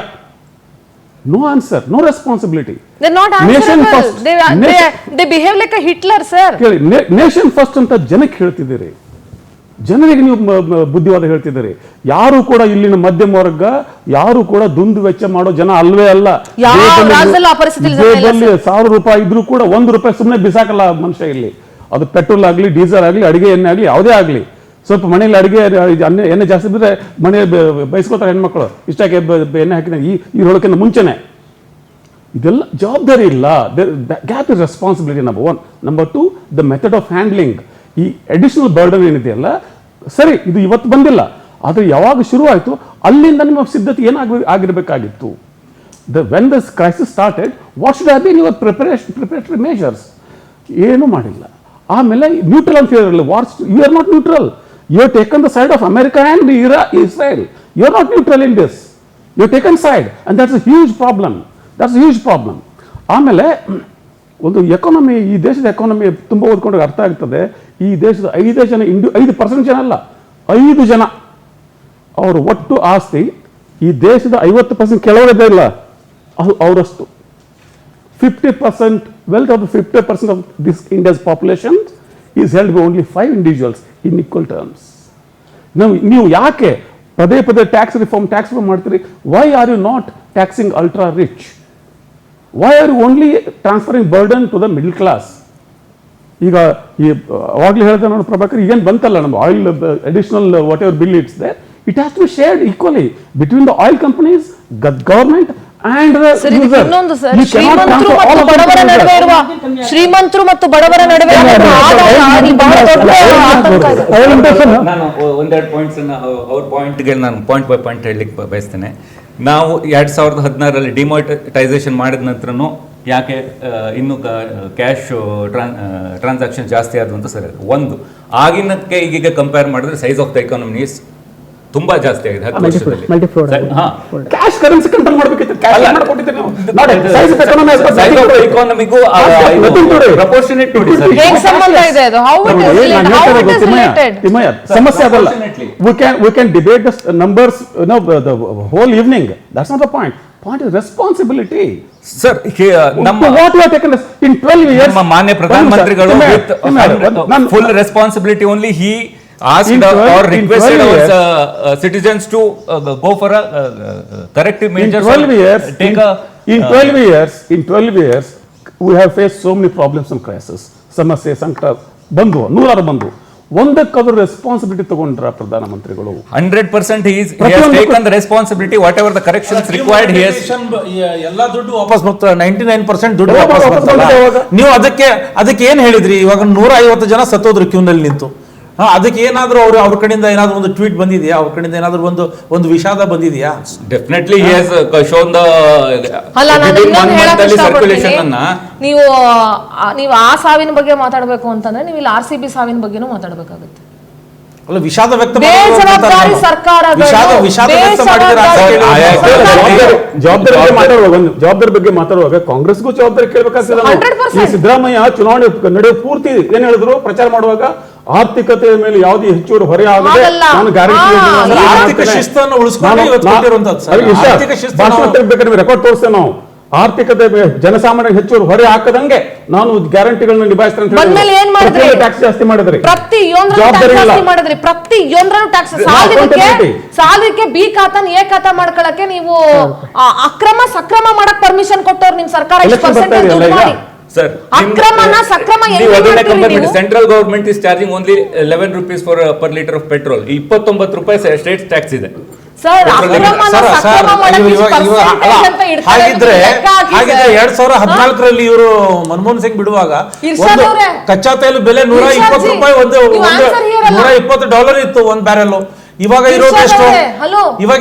No answer, no responsibility. They're not answerable. They behave like a Hitler, sir. ಕೇಳಿ, ನೇಷನ್ ಫಸ್ಟ್ ಅಂತ ಜನಕ್ಕೆ ಹೇಳ್ತಿದ್ದೀರಿ, ಜನರಿಗೆ ನೀವು ಬುದ್ಧಿವಾದ ಹೇಳ್ತಿದ್ದೀರಿ. ಯಾರು ಕೂಡ ಇಲ್ಲಿನ ಮಧ್ಯಮ ವರ್ಗ ಯಾರು ಕೂಡ ದುಂದು ವೆಚ್ಚ ಮಾಡೋ ಜನ ಅಲ್ವೇ ಅಲ್ಲ. ಜೇಬಲ್ಲಿ 1000 ರೂಪಾಯಿ ಇದ್ರೂ ಕೂಡ 1 ರೂಪಾಯಿ ಸುಮ್ಮನೆ ಬಿಸಾಕಲ್ಲ ಮನುಷ್ಯ ಇಲ್ಲಿ. ಅದು ಪೆಟ್ರೋಲ್ ಆಗಲಿ, ಡೀಸೆಲ್ ಆಗಲಿ, ಅಡಿಗೆ ಎಣ್ಣೆ ಆಗಲಿ, ಯಾವುದೇ ಆಗಲಿ. ಸ್ವಲ್ಪ ಮನೇಲಿ ಅಡಿಗೆ ಎಣ್ಣೆ ಜಾಸ್ತಿ ಬಿದ್ದರೆ ಮನೆಯಲ್ಲಿ ಬಯಸ್ಕೋತಾರೆ ಹೆಣ್ಮಕ್ಳು, ಇಷ್ಟಾಗಿ ಎಣ್ಣೆ ಹಾಕಿದ ಈ ಹೊಳಕಿಂತ ಮುಂಚೆನೆ. ಇದೆಲ್ಲ ಜವಾಬ್ದಾರಿ ಇಲ್ಲ. Gap is responsibility number 1. Number 2, the method of handling. ಈ ಅಡಿಷನಲ್ ಬರ್ಡನ್ ಏನಿದೆಯಲ್ಲ, ಸರಿ ಇದು ಇವತ್ತು ಬಂದಿಲ್ಲ, ಆದರೆ ಯಾವಾಗ ಶುರು ಆಯಿತು ಅಲ್ಲಿಂದ ನಿಮ್ಮ ಸಿದ್ಧತೆ ಏನಾಗಿರಬೇಕಾಗಿತ್ತು. When this crisis started, what should have been your preparatory measures? ಏನೂ ಮಾಡಿಲ್ಲ. ಆಮೇಲೆ ನ್ಯೂಟ್ರಲ್ ಅಂತ ಹೇಳಿರಲ್ಲ, whereas you are not neutral. You are taken the side of America and Israel. You are not neutral in this. You are taken side and that's a huge problem. ಆಮೇಲೆ ಒಂದು economy, ಈ ದೇಶದ economy ತುಂಬ ಓದ್ಕೊಂಡ್ರೆ ಅರ್ಥ ಆಗ್ತದೆ. ಈ ದೇಶದ 5% ಜನ ಅಲ್ಲ, 5 ಜನ ಅವರ ಒಟ್ಟು ಆಸ್ತಿ ಈ ದೇಶದ 50% ಕೆಳಗಡೆ ಇಲ್ಲ. ಅವರಷ್ಟು 50% wealth of 50% of this India's population is held by only 5 individuals in equal terms. ನೀವು ಯಾಕೆ ಪದೇ ಪದೇ ಟ್ಯಾಕ್ಸ್ ರಿಫಾರ್ಮ್ ಮಾಡ್ತೀರಿ? Why are you not taxing ultra rich? Why are you only transferring burden to the middle class? ಈಗ ಅವಾಗಲೇ ಹೇಳಿದೆ ನಾನು ಪ್ರಭಾಕರ್, ಈಗೇನು ಬಂತಲ್ಲ ನಮ್ಮ oil additional whatever bill it's there, it has to be shared equally between the oil companies, government and the sir, ಇದಕ್ಕೆ user. ಇನ್ನೊಂದು sir, You cannot ಶ್ರೀಮಂತರು transfer all ಮತ್ತು of them ಬಡವರ to ನಡುವೆ the ಇರುವ ಶ್ರೀಮಂತರು ಮತ್ತು ಬಡವರ ನಡುವೆ ಇರುವ ಆದಾಯ ಹಾನಿ ಬಹಳ ದೊಡ್ಡ ಆತಂಕ ಇದೆ. ನಾನು ಒಂದೆರಡು ಪಾಯಿಂಟ್ಸ್ ಅವ್ರ ಪಾಯಿಂಟ್ಗೆ ನಾನು ಪಾಯಿಂಟ್ ಬೈ ಪಾಯಿಂಟ್ ಹೇಳಲಿಕ್ಕೆ ಬಯಸ್ತೇನೆ. ನಾವು 2016ರಲ್ಲಿ ಡಿಮಾನಿಟೈಸೇಷನ್ ಮಾಡಿದ ನಂತರನೂ ಯಾಕೆ ಇನ್ನು ಕ್ಯಾಶ್ ಟ್ರಾನ್ಸಾಕ್ಷನ್ ಜಾಸ್ತಿ ಆದವು ಅಂತ ಸರಿ, ಒಂದು ಆಗಿನಕ್ಕೆ ಈಗೀಗ ಕಂಪೇರ್ ಮಾಡಿದ್ರೆ ಸೈಜ್ ಆಫ್ ದ ಎಕಾನಮೀಸ್ ತುಂಬಾ ಜಾಸ್ತಿ ಆಗಿದೆ 10 ವರ್ಷದಲ್ಲಿ. ಕ್ಯಾಶ್ ಕರೆನ್ಸಿ ಕಂಟ್ರೋಲ್ ಮಾಡಬೇಕಿತ್ತು, ಕ್ಯಾಶ್ ಮಾಡ್ಕೊಟ್ಟಿದ್ದೀರಿ ನೀವು. ನೋಡಿ, size of economy as per size of nothing ಎಕಾನಮಿಗೂ nothing today. Proportionate to sir. ಹೇಗೆ ಸಂಬಂಧ ಇದೆ ಅದು? How it is related? Thimmaiah, ಸಮಸ್ಯೆ ಅದಲ್ಲ. We can debate the numbers, the whole evening. That's not the point. Point is responsibility. Sir, ನಮ್ಮ What you have taken in 12 years. ನಮ್ಮ ಮಾನ್ಯ ಪ್ರಧಾನಮಂತ್ರಿಗಳು full responsibility only he asked or requested our citizens to go for a corrective measures. In 12 years, we have faced so many problems and crises. ಸಮಸ್ಯೆ ಸಂಕಟ ಬಂದು ನೂರಾರು ಬಂದು, ಒಂದಕ್ಕಾದ್ರೂ responsibility ತಗೊಂಡ್ರ ಪ್ರಧಾನಮಂತ್ರಿಗಳು? 100% he has taken the responsibility, whatever the corrections required he has. ಎಲ್ಲ ದುಡ್ಡು ವಾಪಸ್ ಬರ್ತಾ 99% ದುಡ್ಡು ವಾಪಸ್ ಬರ್ತಲ್ಲ. ನೀವು ಅದಕ್ಕೆ ಏನ್ ಹೇಳಿದ್ರಿ? ಇವಾಗ 150 ಜನ ಸತ್ತೋದ್ರು ಕ್ಯೂನಲ್ಲಿ ನಿಂತು. ಅದಕ್ಕೆ ಏನಾದ್ರೂ ಅವ್ರ ಕಡೆಯಿಂದ ಏನಾದ್ರು ಒಂದು ಟ್ವೀಟ್ ಬಂದಿದೆಯಾ? ಅವ್ರ ಕಡೆಯಿಂದ ಏನಾದ್ರು ಒಂದು ವಿಷಾದ ಬಂದಿದೆಯಾ? Definitely he has shown the ಅಲ್ಲ, ನಾನು ಇನ್ನೊಂದು ಹೇಳಕ್ circulation ಇಷ್ಟಪಡ್ತೀನಿ. ಅನ್ನ. ನೀವು ಆ ಸಾವಿನ ಬಗ್ಗೆ ಮಾತಾಡಬೇಕು ಅಂತಂದ್ರೆ ನೀವು ಇಲ್ಲಿ RCB ಸಾವಿನ ಬಗ್ಗೆನೂ ಮಾತಾಡಬೇಕಾಗುತ್ತೆ. ಅಲ್ಲ, ವಿಷಾದ ವ್ಯಕ್ತ ಬೇಜವಾಬ್ದಾರಿ ಸರ್ಕಾರಗಳು, ಜವಾಬ್ದಾರಿ ಬಗ್ಗೆ ಮಾತಾಡುವಾಗ ಕಾಂಗ್ರೆಸ್ಗೂ ಜವಾಬ್ದಾರಿ ಕೇಳಬೇಕಾಗ್ತದೆ. 100%. ಈ ಸಿದ್ದರಾಮಯ್ಯ ಚುನಾವಣೆ ನಡೆಯುವ ಪೂರ್ತಿ ಏನ್ ಹೇಳಿದ್ರು ಪ್ರಚಾರ ಮಾಡುವಾಗ, ಆರ್ಥಿಕತೆಯ ಮೇಲೆ ಯಾವುದೇ ಹೆಚ್ಚುವರಿ ಹೊರೆ ಆಗದೆ ನಾನು ಗ್ಯಾರಂಟಿ ಆರ್ಥಿಕ ಶಿಸ್ತನ್ನು ಉಳಿಸ್ಕೊಂಡು ಇವತ್ತು ಕೊಟ್ಟಿರುವಂತದ್ದು ಸರ್. ಆರ್ಥಿಕ ಶಿಸ್ತನ್ನು ಬೇಕಾದ್ರೆ ರೆಕಾರ್ಡ್ ತೋರಿಸ್ತೇವೆ ನಾವು. ಆರ್ಥಿಕತೆ ಜನಸಾಮಾನ್ಯ ಹೆಚ್ಚುವರಿ ಹೊರೆ ಹಾಕದಂಗೆ ನಾನು ಗ್ಯಾರಂಟಿಗಳನ್ನ ನಿಭಾಯಿಸ್ತೇನೆ ಅಂತ ಬಂದ್ಮೇಲೆ ಏನ್ ಮಾಡಿದ್ರಿ? ಟ್ಯಾಕ್ಸ್ ಜಾಸ್ತಿ ಮಾಡಿದ್ರಿ, ಪ್ರತಿಯೊಂದರಲ್ಲೂ ಟ್ಯಾಕ್ಸ್. ಸಾಲಕ್ಕೆ ಬಿ ಖಾತಾನ ಎ ಖಾತಾ ಮಾಡ್ಕೊಳಕ್ಕೆ ನೀವು ಅಕ್ರಮ ಸಕ್ರಮ ಮಾಡಕ್ ಪರ್ಮಿಷನ್ ಕೊಟ್ಟವ್ರು ನಿಮ್ ಸರ್ಕಾರ. ಸರ್, ಅಕ್ರಮನ ಸಕ್ರಮ central government is charging only 11 rupees per liter of petrol. 29 ರೂಪಾಯಿ ಸ್ಟೇಟ್ ಟ್ಯಾಕ್ಸ್ ಇದೆ. ಹಾಗಿದ್ರೆ 2014ರಲ್ಲಿ ಇವರು ಮನಮೋಹನ್ ಸಿಂಗ್ ಬಿಡುವಾಗ ಕಚ್ಚಾ ತೈಲ ಬೆಲೆ $120 $120 ಇತ್ತು ಒಂದ್ ಬ್ಯಾರೆಲ್. ಇವಾಗ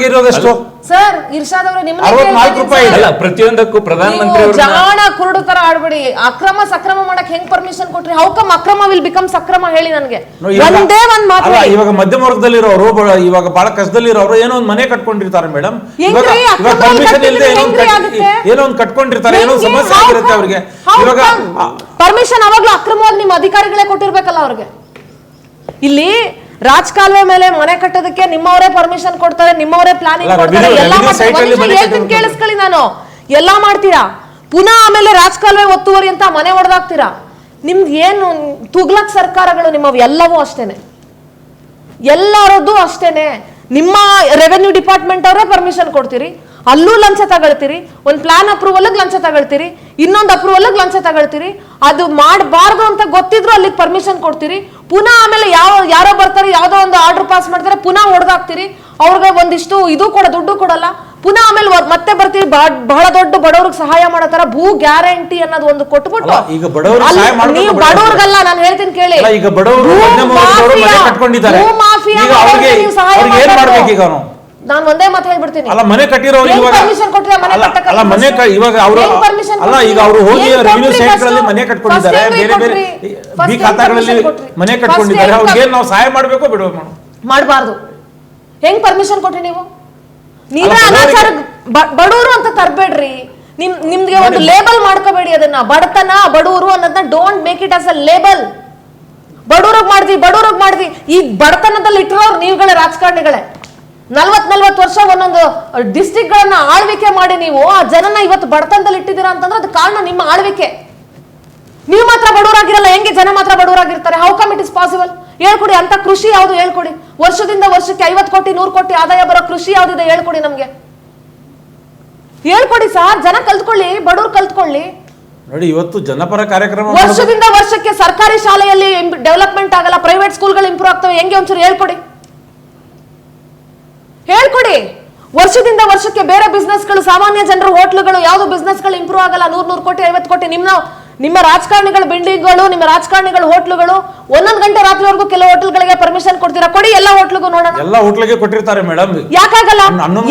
ಇರೋದೆಷ್ಟು? ಸರ್, ಇರ್ಷಾದ್ ಅವರೇ, ನಿಮ್ಮನ್ನ 64 ರೂಪಾಯಿ ಅಲ್ಲ, ಪ್ರತಿಯೊಂದಕ್ಕೂ ಪ್ರಧಾನಮಂತ್ರಿ ಜಾಣ ಕುರುಡು ತರ ಆಡ್ಬೇಡಿ. ಅಕ್ರಮ ಸಕ್ರಮ ಮಾಡಕ್ ಹೆಂಗ್ ಪರ್ಮಿಷನ್ ಕೊಟ್ರಿ? ಹೌ ಕಮ್ ಅಕ್ರಮ ವಿಲ್ ಬಿಕಮ್ ಸಕ್ರಮ? ಹೇಳಿ ನನಗೆ ಒಂದೇ ಒಂದ್ ಮಾತು. ಇವಾಗ ಮಧ್ಯಮ ವರ್ಗದಲ್ಲಿರೋರು, ಇವಾಗ ಬಹಳ ಕಷ್ಟದಲ್ಲಿರೋರು ಏನೋ ಒಂದು ಮನೆ ಕಟ್ಕೊಂಡಿರ್ತಾರೆ ಮೇಡಮ್. ಇವಾಗ ಪರ್ಮಿಷನ್ ಇಲ್ಲದೆ ಏನೋ ಒಂದು ಕಟ್ಕೊಂಡಿರ್ತಾರೆ, ಏನೋ ಸಮಸ್ಯೆ ಆಗಿರುತ್ತೆ ಅವ್ರಿಗೆ. ಇವಾಗ ಪರ್ಮಿಷನ್ ಅವಾಗ್ಲೂ ಅಕ್ರಮವಾಗಿ ನಿಮ್ಮ ಅಧಿಕಾರಿಗಳೇ ಕೊಟ್ಟಿರ್ಬೇಕಲ್ಲ ಅವ್ರಿಗೆ. ಇಲ್ಲಿ ರಾಜಕಾಲುವೆ ಮೇಲೆ ಮನೆ ಕಟ್ಟೋದಕ್ಕೆ ನಿಮ್ಮವರೇ ಪರ್ಮಿಷನ್ ಕೊಡ್ತಾರೆ, ನಿಮ್ಮವರೇ ಪ್ಲಾನಿಂಗ್ ಕೊಡ್ತಾರೆ, ಕೇಳಿಸ್ಕೊಳ್ಳಿ. ನಾನು ಎಲ್ಲಾ ಮಾಡ್ತೀರಾ, ಪುನಃ ಆಮೇಲೆ ರಾಜಕಾಲುವೆ ಒತ್ತುವರಿ ಅಂತ ಮನೆ ಹೊಡೆದಾಕ್ತೀರಾ. ನಿಮ್ದು ಏನು ತುಗ್ಲಕ್ ಸರ್ಕಾರಗಳು ನಿಮ್ಮವು ಎಲ್ಲವೂ ಅಷ್ಟೇನೆ, ಎಲ್ಲರದ್ದು ಅಷ್ಟೇನೆ. ನಿಮ್ಮ ರೆವೆನ್ಯೂ ಡಿಪಾರ್ಟ್ಮೆಂಟ್ ಅವರೇ ಪರ್ಮಿಷನ್ ಕೊಡ್ತೀರಿ, ಅಲ್ಲೂ ಲಂಚ ತಗೊಳ್ತೀರಿ. ಒಂದು ಪ್ಲಾನ್ ಅಪ್ರೂವಲ್ ಲಂಚ ತಗೊಳ್ತೀರಿ, ಇನ್ನೊಂದು ಅಪ್ರೂವಲ್ ಲಂಚ ತಗೊಳ್ತೀರಿ. ಅದು ಮಾಡಬಾರ್ದು ಅಂತ ಗೊತ್ತಿದ್ರು ಅಲ್ಲಿಗೆ ಪರ್ಮಿಷನ್ ಕೊಡ್ತೀರಿ. ಪುನಃ ಆಮೇಲೆ ಯಾರೋ ಬರ್ತಾರೆ, ಯಾವ್ದೋ ಒಂದು ಆರ್ಡರ್ ಪಾಸ್ ಮಾಡ್ತಾರೆ, ಪುನಃ ಹೊಡೆದಾಕ್ತೀರಿ. ಅವ್ರಿಗೆ ಒಂದಿಷ್ಟು ದುಡ್ಡು ಕೊಡಲ್ಲ. ಪುನಃ ಆಮೇಲೆ ಮತ್ತೆ ಬರ್ತೀರಿ, ಬಹಳ ದೊಡ್ಡ ಬಡವ್ರಿಗೆ ಸಹಾಯ ಮಾಡೋ ತರ ಭೂ ಗ್ಯಾರಂಟಿ ಅನ್ನೋದು ಒಂದು ಕೊಟ್ಬಿಟ್ಟು, ನೀವು ಬಡವ್ರಿಗಲ್ಲ ನಾನು ಹೇಳ್ತೀನಿ ಕೇಳಿ, ಭೂ ಮಾಫಿಯಾ ಸಹಾಯ ಮಾಡ್ಬೇಕು. ನಾನು ಒಂದೇ ಮಾತು ಹೇಳ್ಬಿಡ್ತೀನಿ. ಅಲ್ಲ, ಮನೆ ಕಟ್ಟಿರೋರು ಪರ್ಮಿಷನ್ ಕೊಟ್ಟಿಲ್ಲ ಮನೆ ಕಟ್ಟಕ್ಕೆ? ಅಲ್ಲ, ಮನೆ ಇವಾಗ ಅವರು ಅಲ್ಲ, ಈಗ ಅವರು ಹೋಗಿ ರೆವಿನ್ಯೂ ಸೈಟ್ಗಳಲ್ಲಿ ಮನೆ ಕಟ್ಕೊಂಡಿದ್ದಾರೆ, ಬೇರೆ ಬೇರೆ ಬಿ ಖಾತಾಗಳಲ್ಲಿ ಮನೆ ಕಟ್ಕೊಂಡಿದ್ದಾರೆ. ಅವ್ರಿಗೆ ನಾವು ಸಹಾಯ ಮಾಡಬೇಕು ಬಿಡಬೇಕು? ಮಾಡಬಾರ್ದು. ಹೆಂಗ್ ಪರ್ಮಿಷನ್ ಕೊಟ್ರಿ ನೀವು? ನೀವೇ ಅನಾಚಾರ ಬಡವರು ಅಂತ ತರಬೇಡ್ರಿ. ನಿಮ್ಗೆ ಒಂದು ಲೇಬಲ್ ಮಾಡ್ಕೋಬೇಡಿ. ಅದನ್ನ ಬಡತನ ಬಡವರು ಅನ್ನೋದನ್ನ don't make it as a label. ಬಡವ್ರಿಗೆ ಮಾಡ್ದಿ ಈ ಬಡತನದಲ್ಲಿ ಇಟ್ಟಿರೋರು ನೀವುಗಳೇ, ರಾಜಕಾರಣಿಗಳೇ. 40 ವರ್ಷ ಒಂದೊಂದು ಡಿಸ್ಟ್ರಿಕ್ಟ್ ಗಳನ್ನ ಆಳ್ವಿಕೆ ಮಾಡಿ ನೀವು ಆ ಜನನ ಇವತ್ತು ಬಡತನದಲ್ಲಿ ಇಟ್ಟಿದ್ದೀರಾ ಅಂತಂದ್ರೆ ಅದು ಕಾರಣ ನಿಮ್ಮ ಆಳ್ವಿಕೆ. ನೀವು ಮಾತ್ರ ಬಡವರಾಗಿರಲ್ಲ, ಹೆಂಗೆ ಜನ ಮಾತ್ರ ಬಡವರಾಗಿರ್ತಾರೆ? How come it is possible? ಹೇಳ್ಕೊಡಿ, ಅಂತ ಕೃಷಿ ಯಾವುದು ಹೇಳ್ಕೊಡಿ. ವರ್ಷದಿಂದ ವರ್ಷಕ್ಕೆ 50 ಕೋಟಿ 100 ಕೋಟಿ ಆದಾಯ ಬರೋ ಕೃಷಿ ಯಾವ್ದಿದೆ ಹೇಳ್ಕೊಡಿ, ನಮ್ಗೆ ಹೇಳ್ಕೊಡಿ ಸರ್. ಜನ ಕಲ್ತ್ಕೊಳ್ಳಿ, ಬಡವ್ರು ಕಲ್ತ್ಕೊಳ್ಳಿ. ನೋಡಿ, ಇವತ್ತು ಜನಪರ ಕಾರ್ಯಕ್ರಮ ವರ್ಷದಿಂದ ವರ್ಷಕ್ಕೆ ಸರ್ಕಾರಿ ಶಾಲೆಯಲ್ಲಿ ಡೆವಲಪ್ಮೆಂಟ್ ಆಗಲ್ಲ, ಪ್ರೈವೇಟ್ ಸ್ಕೂಲ್ಗಳು ಇಂಪ್ರೂವ್ ಆಗ್ತವೆ, ಹೆಂಗೆ ಒಂಚೂರು ಹೇಳ್ಕೊಡಿ. ವರ್ಷದಿಂದ ವರ್ಷಕ್ಕೆ ಬೇರೆ ಬಿಸ್ನೆಸ್ಗಳು, ಸಾಮಾನ್ಯ ಜನರ ಹೋಟ್ಲುಗಳು, ಯಾವ್ದು ಬಿಸ್ನೆಸ್ಗಳು ಇಂಪ್ರೂವ್ ಆಗಲ್ಲ. 100 ಕೋಟಿ 50 ಕೋಟಿ ನಿಮ್ಮ ರಾಜಕಾರಣಿಗಳ ಬಿಲ್ಡಿಂಗ್ಗಳು, ನಿಮ್ಮ ರಾಜಕಾರಣಿಗಳ ಹೋಟ್ಲುಗಳು 11 ಗಂಟೆ ರಾತ್ರಿವರೆಗೂ ಕೆಲವು ಹೋಟೆಲ್ಗಳಿಗೆ ಪರ್ಮಿಷನ್ ಕೊಡ್ತೀರಾ? ಕೊಡಿ, ಎಲ್ಲ ಹೋಟ್ಲಿಗೂ ನೋಡೋಣ. ಎಲ್ಲ ಹೋಟ್ಲಿಗೆ ಕೊಟ್ಟಿರ್ತಾರೆ ಮೇಡಮ್. ಯಾಕಾಗಲ್ಲ?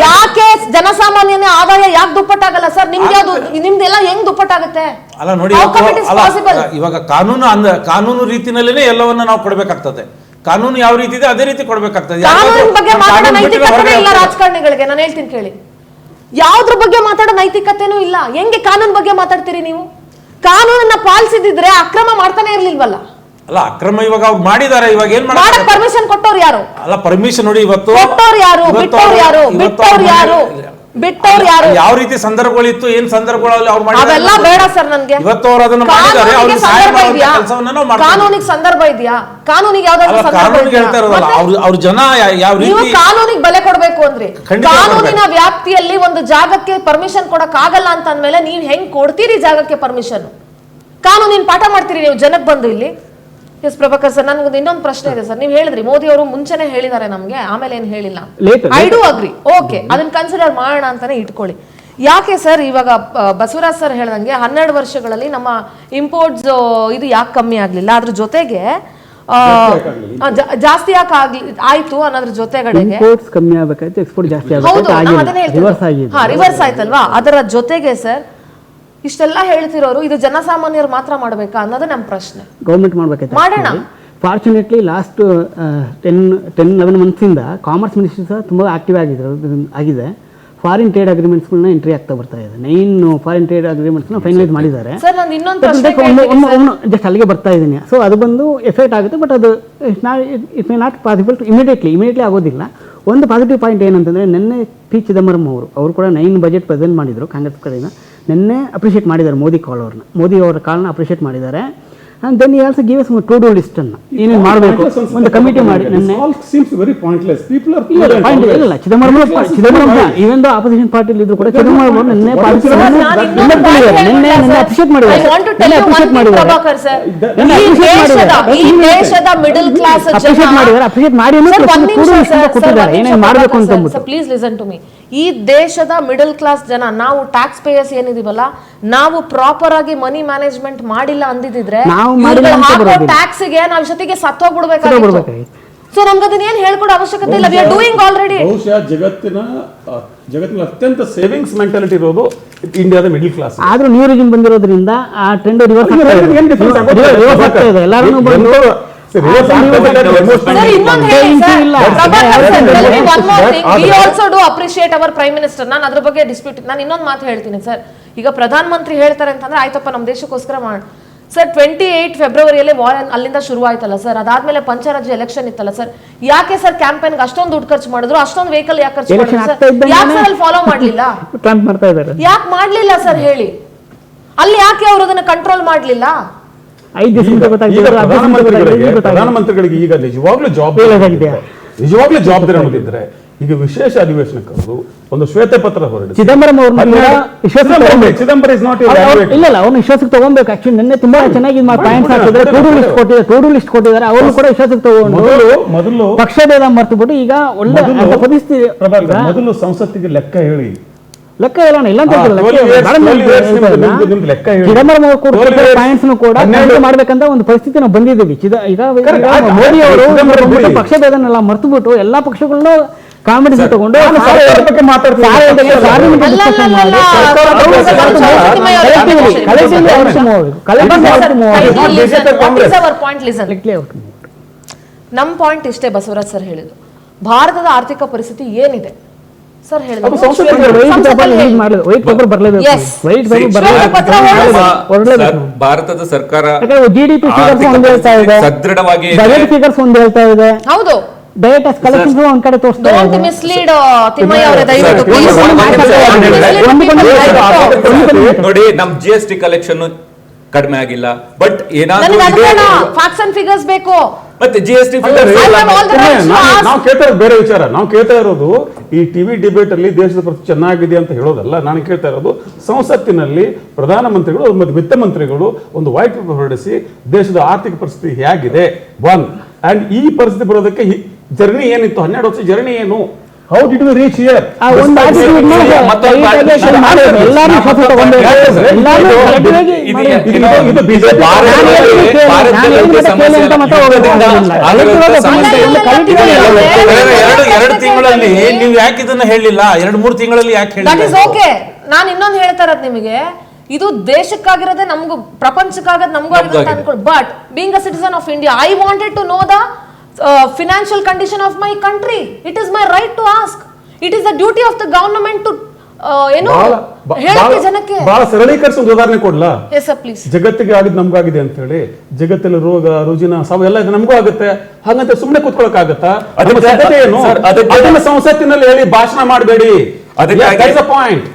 ಯಾಕೆ ಜನಸಾಮಾನ್ಯನ ಆದಾಯ ಯಾಕೆ ದುಪ್ಪಟ್ಟಾಗಲ್ಲ ಸರ್? ನಿಮ್ದೆಲ್ಲ ಹೆಂಗ್ ದುಪ್ಪಟ್ಟಾಗುತ್ತೆ? ಅಲ್ಲ ನೋಡಿ, ಇವಾಗ ಕಾನೂನು ರೀತಿನಲ್ಲೇ ಎಲ್ಲವನ್ನ ನಾವು ಕೊಡ್ಬೇಕಾಗ್ತದೆ. ಕಾನೂನು ಯಾವ ರೀತಿ ಇದೆ ಅದೇ ರೀತಿ ಕೊಡ್ಬೇಕಾಗ್ತದೆ. ಕಾನೂನಿನ ಬಗ್ಗೆ ಮಾತಾಡೋ ನೈತಿಕತೆ ಇಲ್ಲ ರಾಜಕಾರಣಿಗಳಿಗೆ. ನಾನು ಹೇಳ್ತೀನಿ ಕೇಳಿ, ಯಾವ್ದ್ರ ಬಗ್ಗೆ ಮಾತಾಡೋ ನೈತಿಕತೆನೂ ಇಲ್ಲ. ಹೆಂಗೆ ಕಾನೂನು ಬಗ್ಗೆ ಮಾತಾಡ್ತೀರಿ ನೀವು? ಕಾನೂನನ್ನ ಪಾಲಿಸಿದ್ರೆ ಅಕ್ರಮ ಮಾಡ್ತಾನೆ ಇರ್ಲಿಲ್ವಲ್ಲ. ಅಲ್ಲ, ಅಕ್ರಮ ಇವಾಗ ಅವ್ರು ಮಾಡಿದ್ದಾರೆ. ಇವಾಗ ಏನ್ ಮಾಡಕ್ ಪರ್ಮಿಷನ್ ಕೊಟ್ಟವ್ರು ಯಾರು? ಅಲ್ಲ, ಪರ್ಮಿಷನ್ ನೋಡಿ, ಇವತ್ತು ಕೊಟ್ಟವ್ರು ಯಾರು? ಬಿಟ್ಟವ್ರು ಯಾರು? ಯಾವ ರೀತಿ ಸಂದರ್ಭಗಳಿತ್ತು, ಏನ್ ಸಂದರ್ಭಗಳಲ್ಲಿ ಅವ್ರು ಮಾಡಿದ್ದಾರೆ ಅವೆಲ್ಲ ಬೇಡ ಸರ್ ನನ್ಗೆ. ಇವತ್ತು ಅವ್ರು ಅದನ್ನ ಮಾಡಿದ್ದಾರೆ. ಅವ್ರಿಗೆ ಸಹಾಯ ಮಾಡುವಂತ ಕೆಲಸವನ್ನ ನಾವು ಮಾಡ್ತೀವಿ. ಕಾನೂನಿಗೆ ಸಂದರ್ಭ ಇದೆಯಾ? ಕಾನೂನಿಗೆ ಯಾವ್ದಾದ್ರು ಸಂದರ್ಭ ಹೇಳ್ತಾ ಇರೋದಲ್ಲ, ಅವ್ರ ಜನ ಯಾವ ನೀವು ರೀತಿ ಕಾನೂನಿಗೆ ಬೆಲೆ ಕೊಡ್ಬೇಕು ಅಂದ್ರೆ ಕಾನೂನಿನ ವ್ಯಾಪ್ತಿಯಲ್ಲಿ ಒಂದು ಜಾಗಕ್ಕೆ ಪರ್ಮಿಷನ್ ಕೊಡಕ್ ಆಗಲ್ಲ ಅಂತ ಅಂದ್ಮೇಲೆ ನೀವ್ ಹೆಂಗ್ ಕೊಡ್ತೀರಿ ಜಾಗಕ್ಕೆ ಪರ್ಮಿಷನ್? ಕಾನೂನಿನ ಪಾಠ ಮಾಡ್ತೀರಿ ನೀವು ಜನಕ್ಕೆ ಬಂದು ಇಲ್ಲಿ? ಎಸ್ ಪ್ರಭಾಕರ್ ಸರ್, ನನ್ಗೊಂದು ಇನ್ನೊಂದು ಪ್ರಶ್ನೆ ಇದೆ ಸರ್. ನೀವು ಹೇಳಿದ್ರಿ ಮೋದಿ ಅವರು ಮುಂಚೆನೆ ಹೇಳಿದ್ದಾರೆ ನಮ್ಗೆ, ಆಮೇಲೆ ಏನ್ ಹೇಳಿಲ್ಲ. ಐ ಡೂ ಅಗ್ರಿ, ಓಕೆ, ಅದನ್ನ ಕನ್ಸಿಡರ್ ಮಾಡೋಣ ಅಂತಾನೆ ಇಟ್ಕೊಳ್ಳಿ. ಯಾಕೆ ಸರ್ ಇವಾಗ ಬಸವರಾಜ್ ಸರ್ ಹೇಳ್ದಂಗೆ 12 ವರ್ಷಗಳಲ್ಲಿ ನಮ್ಮ ಇಂಪೋರ್ಟ್ಸ್ ಇದು ಯಾಕೆ ಕಮ್ಮಿ ಆಗ್ಲಿಲ್ಲ? ಅದ್ರ ಜೊತೆಗೆ ಜಾಸ್ತಿ ಯಾಕೆ ಆಯ್ತು ಅನ್ನೋದ್ರ ಜೊತೆಗಡೆಗೆ ಕಮ್ಮಿ ಆಗ್ಬೇಕಾಯ್ತು, ಎಕ್ಸ್ಪೋರ್ಟ್ ಜಾಸ್ತಿ ಹೌದು, ರಿವರ್ಸ್ ಆಯ್ತಲ್ವಾ? ಅದರ ಜೊತೆಗೆ ಸರ್ ಇಷ್ಟೆಲ್ಲ ಹೇಳ್ತಿರೋರು ಇದು ಜನಸಾಮಾನ್ಯರು ಮಾತ್ರ ಮಾಡ್ಬೇಕಾ ಅನ್ನೋದು ನಮ್ಮ ಪ್ರಶ್ನೆ. ಗೌರ್ಮೆಂಟ್ ಮಾಡ್ಬೇಕಾಯ್ತು ಮಾಡೋಣ. ಫಾರ್ಚುನೇಟ್ಲಿ ಲಾಸ್ಟ್ 10-11 ಮಂತ್ಸಿಂದ ಕಾಮರ್ಸ್ ಮಿನಿಸ್ಟ್ರಿ ಸಹ ತುಂಬ ಆಕ್ಟಿವ್ ಆಗಿದೆ. ಫಾರಿನ್ ಟ್ರೇಡ್ ಅಗ್ರಿಮೆಂಟ್ಸ್ಗಳನ್ನ ಎಂಟ್ರಿ ಆಗ್ತಾ ಬರ್ತಾ ಇದೆ. 9 ಫಾರಿನ್ ಟ್ರೇಡ್ ಅಗ್ರಿಮೆಂಟ್ಸ್ನ ಫೈನಲೈಸ್ ಮಾಡಿದ್ದಾರೆ. ಜಸ್ಟ್ ಅಲ್ಲಿಗೆ ಬರ್ತಾ ಇದ್ದೀನಿ. ಸೊ ಅದು ಬಂದು ಎಫೆಕ್ಟ್ ಆಗುತ್ತೆ, ಬಟ್ ಅದು it may not possible to immediately ಆಗೋದಿಲ್ಲ. ಒಂದು ಪಾಸಿಟಿವ್ ಪಾಯಿಂಟ್ ಏನಂತಂದರೆ, ನಿನ್ನೆ ಪಿ ಚಿದಂಬರಂ ಅವರು ಕೂಡ 9 ಬಜೆಟ್ ಪ್ರೆಸೆಂಟ್ ಮಾಡಿದರು ಕಾಂಗ್ರೆಸ್ ಕಡೆಯಿಂದ. ನಿನ್ನೆ ಅಪ್ರಿಷಿಯೇಟ್ ಮಾಡಿದ್ದಾರೆ ಮೋದಿ ಅವರ ಕಾಲ್ನ ಅಪ್ರಿಷಿಯೇಟ್ ಮಾಡಿದ್ದಾರೆ. and then he also gave us to do list ಅನ್ನು ಏನೇನು ಮಾಡಬೇಕು ಒಂದು ಕಮಿಟಿ ಮಾಡಿ. ನಿನ್ನೆ seems very pointless. People are ಇಲ್ಲ Chidambaram even though opposition party ಇದ್ರು ಕೂಡ ಚಿದಂಬರಂ ಅವರು ನಿನ್ನೆ ಅಪ್ರಿಷಿಯೇಟ್ ಮಾಡಿದ್ದಾರೆ. ಅಪ್ರಿಷಿಯೇಟ್ ಮಾಡಿ ಕೊಟ್ಟಿದ್ದಾರೆ ಏನೇನು ಮಾಡಬೇಕು ಅಂತ. Please listen to me. ಈ ದೇಶದ ಮಿಡಲ್ ಕ್ಲಾಸ್ ಜನ, ನಾವು ಟ್ಯಾಕ್ಸ್ ಪೇಯರ್ಸ್ ಏನಿದೀವಲ್ಲ, ನಾವು ಪ್ರಾಪರ್ ಆಗಿ ಮನಿ ಮ್ಯಾನೇಜ್ಮೆಂಟ್ ಮಾಡಿಲ್ಲ ಅಂದಿದ್ರೆ ಟ್ಯಾಕ್ಸ್ ಗೆ ನಾವು ಜೊತೆಗೆ ಸತ್ತೋಗ್ಬಿಡ್ಬೇಕಾಗಿತ್ತು. ಸೊ ನಮ್ಗೆ ಅದನ್ನ ಏನ್ ಹೇಳ್ಕೊಡೋ ಅವಶ್ಯಕತೆ ಇಲ್ಲ. We are doing already. ಬಹುಶಃ ಜಗತ್ತಿನ ಅತ್ಯಂತ ಸೇವಿಂಗ್ಸ್ ಮೆಂಟಾಲಿಟಿ ಇರೋದು ಇಂಡಿಯಾದ ಮಿಡಲ್ ಕ್ಲಾಸ್. ಆದ್ರೂ ನ್ಯೂ ರಿಜಿಮ್ ಬಂದಿರೋದ್ರಿಂದ ಆ ಟ್ರೆಂಡ್ ರಿವರ್ಸ್ ಆಗ್ತಾ ಇದೆ. ಎಲ್ಲರೂ ನಾನು ಅದ್ರ ಬಗ್ಗೆ ಡಿಸ್ಪ್ಯೂಟ್. ನಾನು ಇನ್ನೊಂದು ಮಾತು ಹೇಳ್ತೀನಿ ಸರ್. ಈಗ ಪ್ರಧಾನ ಮಂತ್ರಿ ಹೇಳ್ತಾರೆ ಅಂತಂದ್ರೆ ಆಯ್ತಪ್ಪ ನಮ್ಮ ದೇಶಕ್ಕೋಸ್ಕರ ಮಾಡೋಣ ಸರ್. 28 ಫೆಬ್ರವರಿಯಲ್ಲಿ ವಾರ್ ಅಲ್ಲಿಂದ ಶುರು ಆಯ್ತಲ್ಲ ಸರ್. ಅದಾದ್ಮೇಲೆ ಪಂಚರಾಜ್ಯ ಎಲೆಕ್ಷನ್ ಇತ್ತಲ್ಲ ಸರ್. ಯಾಕೆ ಸರ್ ಕ್ಯಾಂಪೇನ್ಗೆ ಅಷ್ಟೊಂದು ದುಡ್ಡು ಖರ್ಚು ಮಾಡಿದ್ರು? ಅಷ್ಟೊಂದು ವೆಹಿಕಲ್ ಯಾಕೆ ಖರ್ಚು ಮಾಡಿದ್ರು ಸರ್? ಯಾಕೆ ಸರ್ ಅಲ್ಲಿ ಫಾಲೋ ಮಾಡ್ಲಿಲ್ಲ? ಯಾಕೆ ಮಾಡ್ಲಿಲ್ಲ ಸರ್ ಹೇಳಿ? ಅಲ್ಲಿ ಯಾಕೆ ಅವರು ಅದನ್ನ ಕಂಟ್ರೋಲ್ ಮಾಡ್ಲಿಲ್ಲ? ಪ್ರಧಾನಮಂತ್ರಿಗಳಿಗೆ ಈಗ ನಿಜವಾಗ್ಲೂ ಜವಾಬ್ದಾರಿ ಅನ್ನೋದಿದ್ರೆ ಈಗ ವಿಶೇಷ ಅಧಿವೇಶನ ಕರೆದು ಒಂದು ಶ್ವೇತಪತ್ರ ಹೊರಡಿಸಿ ಚಿದಂಬರಂ ಅವ್ರನ್ನ ವಿಶ್ವಾಸಕ್ಕೆ ತಗೊಂಬೇಕು. ಆಕ್ಚುಲಿ ನಿನ್ನೆ ತುಂಬಾ ಚೆನ್ನಾಗಿ ಪಾಯಿಂಟ್ಸ್ ಹಾಕಿದ್ರೆ ಟು ಡೂ ಲಿಸ್ಟ್ ಕೊಟ್ಟಿದ್ದಾರೆ. ಅವರು ಕೂಡ ವಿಶ್ವಾಸಕ್ಕೆ ತಗೊಂಡು ಮೊದಲು ಪಕ್ಷಭೇದ ಮರ್ತು ಬಿಟ್ಟು ಈಗ ಒಳ್ಳೆ ಪರಿಸ್ಥಿತಿ. ಮೊದಲು ಸಂಸತ್ತಿಗೆ ಲೆಕ್ಕ ಹೇಳಿ, ಲೆಕ್ಕ ಹೇಳೋಣ ಇಲ್ಲ ಅಂತ ಚಿದಂಬರಂ ಅವರು ಕೂಡ ಪಾಯಿಂಟ್ಸ್ ಕೂಡ ಮಾಡ್ಬೇಕಂತ ಒಂದು ಪರಿಸ್ಥಿತಿ ನಾವು ಬಂದಿದ್ದೀವಿ. ಈಗ ಮೋದಿ ಅವರು ಪಕ್ಷಭೇದನೆಲ್ಲ ಮರ್ತು ಬಿಟ್ಟು ಎಲ್ಲಾ ಪಕ್ಷಗಳನ್ನೂ ಕಾಮಿಡಿ ತಗೊಂಡು ನಮ್ ಪಾಯಿಂಟ್ ಇಷ್ಟೇ. ಬಸವರಾಜ್ ಸರ್ ಹೇಳಿದ್ರು ಭಾರತದ ಆರ್ಥಿಕ ಪರಿಸ್ಥಿತಿ ಏನಿದೆ ಸರ್ ಹೇಳಿದ್ರು. ಭಾರತದ ಸರ್ಕಾರ GDP ಫಿಗರ್ಸ್ ಒಂದು ಹೇಳ್ತಾ ಇದೆ, ಸದೃಢವಾಗಿ ಬಜೆಟ್ ಫಿಗರ್ಸ್ ಒಂದು ಹೇಳ್ತಾ ಇದೆ. ಹೌದು, ಡೈರೆಕ್ಟ್ ಟ್ಯಾಕ್ಸ್ ಕಲೆಕ್ಷನ್ಸ್ ಒಂದ್ ಕಡೆ ತೋರಿಸ್ತಾ ಡೋಂಟ್ ಇದ್ದಾರೆ. ಮಿಸ್ಲೀಡ್ ತಿಮ್ಮಯ್ಯ ಅವರೇ ದಯವಿಟ್ಟು ಸರ್, please. ಒಂದು Mislead people. ನೋಡಿ ನಮ್ GST ಕಲೆಕ್ಷನ್ ಕಡಿಮೆ ಆಗಿಲ್ಲ, ಬಟ್ ಏನಾದ್ರೂ ನನಗೆ ಇದೆ ಫ್ಯಾಕ್ಟ್ಸ್ ಅಂಡ್ ಫಿಗರ್ಸ್ ಬೇಕು. ಮತ್ತೆ GST ನಾವು ಕೇಳ್ತಾ ಇರೋದು ಬೇರೆ ವಿಚಾರ. ನಾವು ಕೇಳ್ತಾ ಇರೋದು ಈ ಟಿವಿ ಡಿಬೇಟ್ ಅಲ್ಲಿ ದೇಶದ ಪರಿಸ್ಥಿತಿ ಚೆನ್ನಾಗಿದೆ ಅಂತ ಹೇಳೋದಲ್ಲ. ನಾನು ಕೇಳ್ತಾ ಇರೋದು ಸಂಸತ್ತಿನಲ್ಲಿ ಪ್ರಧಾನಮಂತ್ರಿಗಳು ಮತ್ತು ವಿತ್ತ ಮಂತ್ರಿಗಳು ಒಂದು ವೈಟ್ ಪೇಪರ್ ಹೊರಡಿಸಿ ದೇಶದ ಆರ್ಥಿಕ ಪರಿಸ್ಥಿತಿ ಹೇಗಿದೆ ಅಂಡ್ ಈ ಪರಿಸ್ಥಿತಿ ಬರೋದಕ್ಕೆ ಜರ್ನಿ ಏನಿತ್ತು, 12 ವರ್ಷ ಜರ್ನಿ ಏನು, how did we reach here? ಆ ಒಂದು attitude ನ prioritization ಮಾಡೋದು, ಎಲ್ಲಾರು ಫೋಟೋ ತಗೊಂಡು ಎಲ್ಲಾರು ಕರೆಕ್ಟಾಗಿ ಇದು ಬಿಜೆಪಿ ಎರಡು ತಿಂಗಳಲ್ಲಿ ನೀವು ಯಾಕೆ ಇದನ್ನ ಹೇಳಿಲ್ಲ? 2-3 ತಿಂಗಳಲ್ಲಿ ಯಾಕೆ ದಟ್ ಇಸ್ ಹೇಳಿಲ್ಲ? ಓಕೆ. ನಾನು ಇನ್ನೊಂದು ಹೇಳ್ತಾ ಇರೋದು ನಿಮಗೆ, ಇದು ದೇಶಕ್ಕಾಗಿರೋದೇ, ನಮಗೂ ಪ್ರಪಂಚಕ್ಕಾಗದ್ ನಮಗೂ ಆಗಿದೆ ಅಂತ ಅನ್ಕೊಳ್ಳಿ. But being a citizen of India, I wanted to know the financial condition of my country. It is my right to ask. It is the duty of the government to ಹೇಳಕ್ಕೆ ಜನಕ್ಕೆ. ಬಹಳ ಸರಳೀಕರಿಸಿ ಒಂದು ಉದಾಹರಣೆ ಕೊಡ್ಲಾ? Yes sir, please. ಜಗತ್ತಿಗೆ ಆಗಿದ್ದು ನಮ್ಗಾಗಿದೆ ಅಂತ ಹೇಳಿ, ಜಗತ್ತಲ್ಲಿ ರೋಗ ರುಜಿನ ಸಾವು ಎಲ್ಲ ನಮಗೂ ಆಗುತ್ತೆ, ಹಾಗಂತ ಸುಮ್ಮನೆ ಕೂತ್ಕೊಳಕ್ ಆಗತ್ತಾ? ಏನು ಅದನ್ನ ಸಂಸತ್ತಿನಲ್ಲಿ ಹೇಳಿ ಭಾಷಣ ಮಾಡಬೇಡಿ. ಪಾಯಿಂಟ್.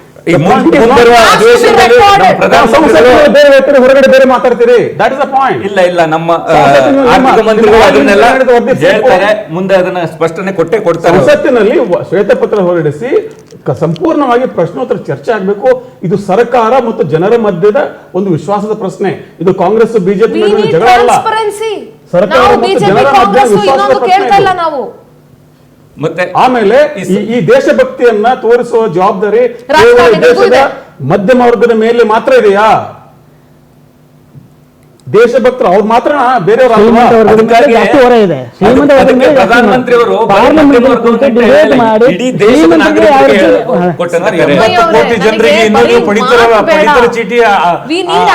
ಬೇರೆ ಹೊರಗಡೆ ಬೇರೆ ಮಾತಾಡ್ತೀರಿ. That is the point. ಇಲ್ಲ ನಮ್ಮ ಆರ್ಥಿಕ ಮಂತ್ರಿಗಳು ಅದನ್ನೆಲ್ಲ ಹೇಳ್ತಾರೆ, ಮುಂದೆ ಅದನ್ನ ಸ್ಪಷ್ಟನೆ ಕೊಡ್ತಾರೆ. ಸಂಸತ್ತಿನಲ್ಲಿ ಶ್ವೇತಪತ್ರ ಹೊರಡಿಸಿ ಸಂಪೂರ್ಣವಾಗಿ ಪ್ರಶ್ನೋತ್ತರ ಚರ್ಚೆ ಆಗಬೇಕು. ಇದು ಸರ್ಕಾರ ಮತ್ತು ಜನರ ಮಧ್ಯದ ಒಂದು ವಿಶ್ವಾಸದ ಪ್ರಶ್ನೆ. ಇದು ಕಾಂಗ್ರೆಸ್ ಬಿಜೆಪಿ ಜಗಳ ಅಲ್ಲ. ಸರ್ಕಾರ ಮತ್ತು ಜನರ ಮಧ್ಯದ ವಿಶ್ವಾಸದ ಪ್ರಶ್ನೆ. ಮತ್ತೆ ಆಮೇಲೆ ಈ ದೇಶಭಕ್ತಿಯನ್ನ ತೋರಿಸುವ ಜವಾಬ್ದಾರಿ ದೇಶದ ಮಧ್ಯಮ ವರ್ಗದ ಮೇಲೆ ಮಾತ್ರ ಇದೆಯಾ? ದೇಶಭಕ್ತರು ಅವ್ರು ಮಾತ್ರ, ಬೇರೆಯವರು ಪ್ರಧಾನಮಂತ್ರಿ ಅವರು ಇಡೀ ದೇಶದ ಕೋಟಿ ಜನರಿಗೆ ಇನ್ನೂ ಪಡಿತರ ಚೀಟಿ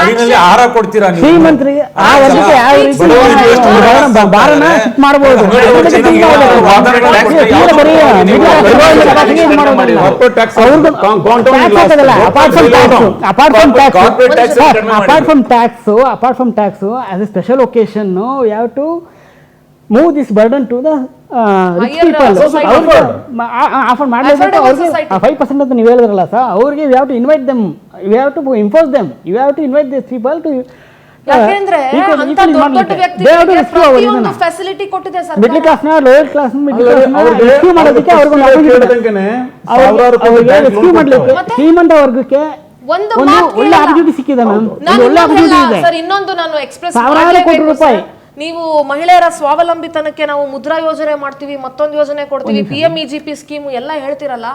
ಅಡಿನಲ್ಲಿ ಆಹಾರ ಕೊಡ್ತೀರಾ ನೀವು? ಶ್ರೀಮಂತರಿಗೆ ಆ ವರ್ಗಕ್ಕೆ ಯಾವ ರೀತಿ ಭಾರನ ಶಿಫ್ಟ್ ಮಾಡಬಹುದು. Apart from tax, as a special occasion, you have to move this burden to the rich people. Offer ಮಾಡಲೇಬೇಕು. ಅವ್ರಿಗೆ 5% ಅಂತ ನೀವು ಹೇಳಿದ್ರಲ್ಲ ಸರ್, ಅವ್ರಿಗೆ you have to invite them, you have to enforce them, you have to invite these people to ಯಾಕೆಂದ್ರೆ ಅಂತ ದೊಡ್ಡ ವ್ಯಕ್ತಿಗಳಿಗೆ ಪ್ರತಿಯೊಂದು ಫೆಸಿಲಿಟಿ ಕೊಟ್ಟಿದೆ ಸರ್ಕಾರ. ಮಿಡ್ಲ್ ಕ್ಲಾಸ್ ನ ಲೋಯರ್ ಕ್ಲಾಸ್ ರೆಸ್ಕ್ಯೂ ಮಾಡೋದಕ್ಕೆ ಅವ್ರಿಗೆ ಶ್ರೀಮಂತ ವರ್ಗಕ್ಕೆ ಒಂದು ಒಳ್ಳೆ ಆಪರ್ಚುನಿಟಿ ಸಿಕ್ಕಿದೆ ಮ್ಯಾಮ್. ಒಳ್ಳೆ ಆಪರ್ಚುನಿಟಿ ಇದೆ ಸರ್. ಇನ್ನೊಂದು ನಾನು ಎಕ್ಸ್ಪ್ರೆಸ್ ಸಾವಿರಾರು ಕೋಟಿ ರೂಪಾಯಿ. ನೀವು ಮಹಿಳೆಯರ ಸ್ವಾವಲಂಬಿತನಕ್ಕೆ ನಾವು ಮುದ್ರಾ ಯೋಜನೆ ಮಾಡ್ತೀವಿ, ಮತ್ತೊಂದು ಯೋಜನೆ ಕೊಡ್ತೀವಿ, PMEGP ಸ್ಕೀಮು ಎಲ್ಲ ಹೇಳ್ತಿರಲ್ಲ.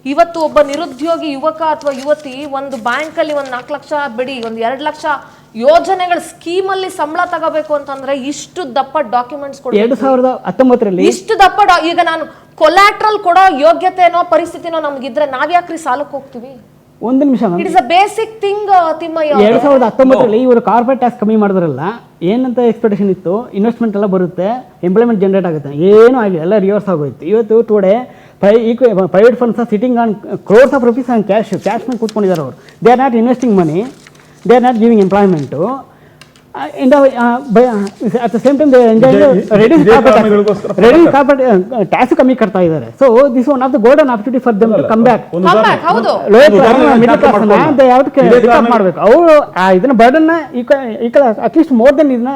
ಇವತ್ತು ಒಬ್ಬ ನಿರುದ್ಯೋಗಿ ಯುವಕ ಅಥವಾ ಯುವತಿ ಒಂದು ಬ್ಯಾಂಕ್ ಅಲ್ಲಿ 1 ಲಕ್ಷ ಬಿಡಿ, 2 ಲಕ್ಷ ಯೋಜನೆಗಳ ಸ್ಕೀಮ್ ಅಲ್ಲಿ ಸಂಬಳ ತಗೋಬೇಕು ಅಂತಂದ್ರೆ ಇಷ್ಟು ದಪ್ಪ ಡಾಕ್ಯುಮೆಂಟ್ಸ್ 2019ರಲ್ಲಿ ಇಷ್ಟು ದಪ್ಪ ಈಗ ನಾನು ಕೊಲ್ಯಾಟ್ರಲ್ ಕೊಡೋ ಯೋಗ್ಯತೆನೋ ಪರಿಸ್ಥಿತಿನೋ ನಮ್ಗಿದ್ರೆ ನಾವ್ಯಾಕ್ರಿ ಸಾಲಕ್ಕೆ ಹೋಗ್ತೀವಿ? ಒಂದು ನಿಮಿಷ, it is a basic thing. Thimmaiah 2019ರಲ್ಲಿ ಇವರು ಕಾರ್ಪೊರೇಟ್ ಟ್ಯಾಕ್ಸ್ ಕಮ್ಮಿ ಮಾಡಿದ್ರಲ್ಲ, ಏನಂತ ಎಕ್ಸ್ಪೆಕ್ಟೇಷನ್ ಇತ್ತು? ಇನ್ವೆಸ್ಟ್ಮೆಂಟ್ ಎಲ್ಲ ಬರುತ್ತೆ, ಎಂಪ್ಲಾಯ್ಮೆಂಟ್ ಜನರೇಟ್ ಆಗುತ್ತೆ. ಏನೂ ಆಗಿಲ್ಲ, ಎಲ್ಲ ರಿವರ್ಸ್ ಆಗೋಯ್ತು. ಇವತ್ತು today private funds sitting on crores of rupees on cash ಮೇಲೆ ಕೂತ್ಕೊಂಡಿದ್ದಾರೆ ಅವರು. They are not investing money, they are not giving employment. at the same time they enjoy reduce corporate tax ಕಮ್ಮಿ ಕಟ್ತಾ ಇದ್ದಾರೆ. So this one of the golden opportunity for them to come back. Lower class middle class they have to pick up ಮಾಡಬೇಕು. ಅವರು ಇದನ್ನ burden ನ at least more than ಇದನ್ನ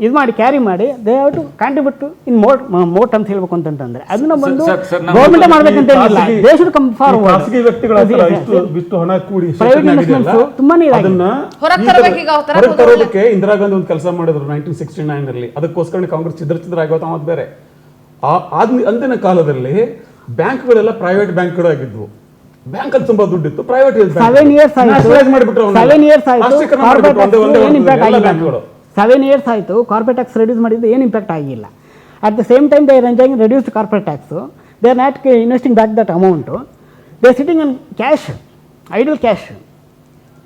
ಇದು ಮಾಡಿ ಕ್ಯಾರಿ ಮಾಡಿ they have to contribute to in more terms ಹೇಳ್ಬೇಕು ಅಂತಂದ್ರೆ ಅದನ್ನ ಬಂದು ಗೌರ್ಮೆಂಟ್ ಮಾಡ್ಬೇಕಂತ ಏನಿಲ್ಲ. They should come forward. ಖಾಸಗಿ ವ್ಯಕ್ತಿಗಳ ಇಷ್ಟು ಹಣ ಕೂಡಿ ಪ್ರೈವೇಟ್ ಇನ್ವೆಸ್ಟ್ಮೆಂಟ್ಸ್ ತುಂಬಾನೇ ಇದೆ. ಅದನ್ನ ಹೊರಗೆ ತರೋದಕ್ಕೆ ಇಂದಿರಾ ಗಾಂಧಿ ಒಂದು ಕೆಲಸ ಮಾಡಿದ್ರು 1969 ರಲ್ಲಿ. ಅದಕ್ಕೋಸ್ಕರ ಕಾಂಗ್ರೆಸ್ ಛಿದ್ರ ಆಗೋದು ಮತ್ತೆ ಬೇರೆ. ಅಂದಿನ ಕಾಲದಲ್ಲಿ ಬ್ಯಾಂಕ್ಗಳೆಲ್ಲ ಪ್ರೈವೇಟ್ ಬ್ಯಾಂಕ್ಗಳು ಆಗಿದ್ವು. ಬ್ಯಾಂಕ್ ಅಲ್ಲಿ ತುಂಬಾ ದುಡ್ಡಿತ್ತು, ಪ್ರೈವೇಟ್ 7 ಇಯರ್ಸ್ ಆಯ್ತು. 7 ಇಯರ್ಸ್ ಆಯ್ತು ಕಾರ್ಪೊರೇಟ್ ಟ್ಯಾಕ್ಸ್ ರಿಡ್ಯೂಸ್ ಮಾಡಿದ್ದು ಏನು ಇಂಪ್ಯಾಕ್ಟ್ ಆಗಿಲ್ಲ. At the same time they are enjoying reduced corporate tax. They are not investing back that amount. They are sitting in cash, idle cash.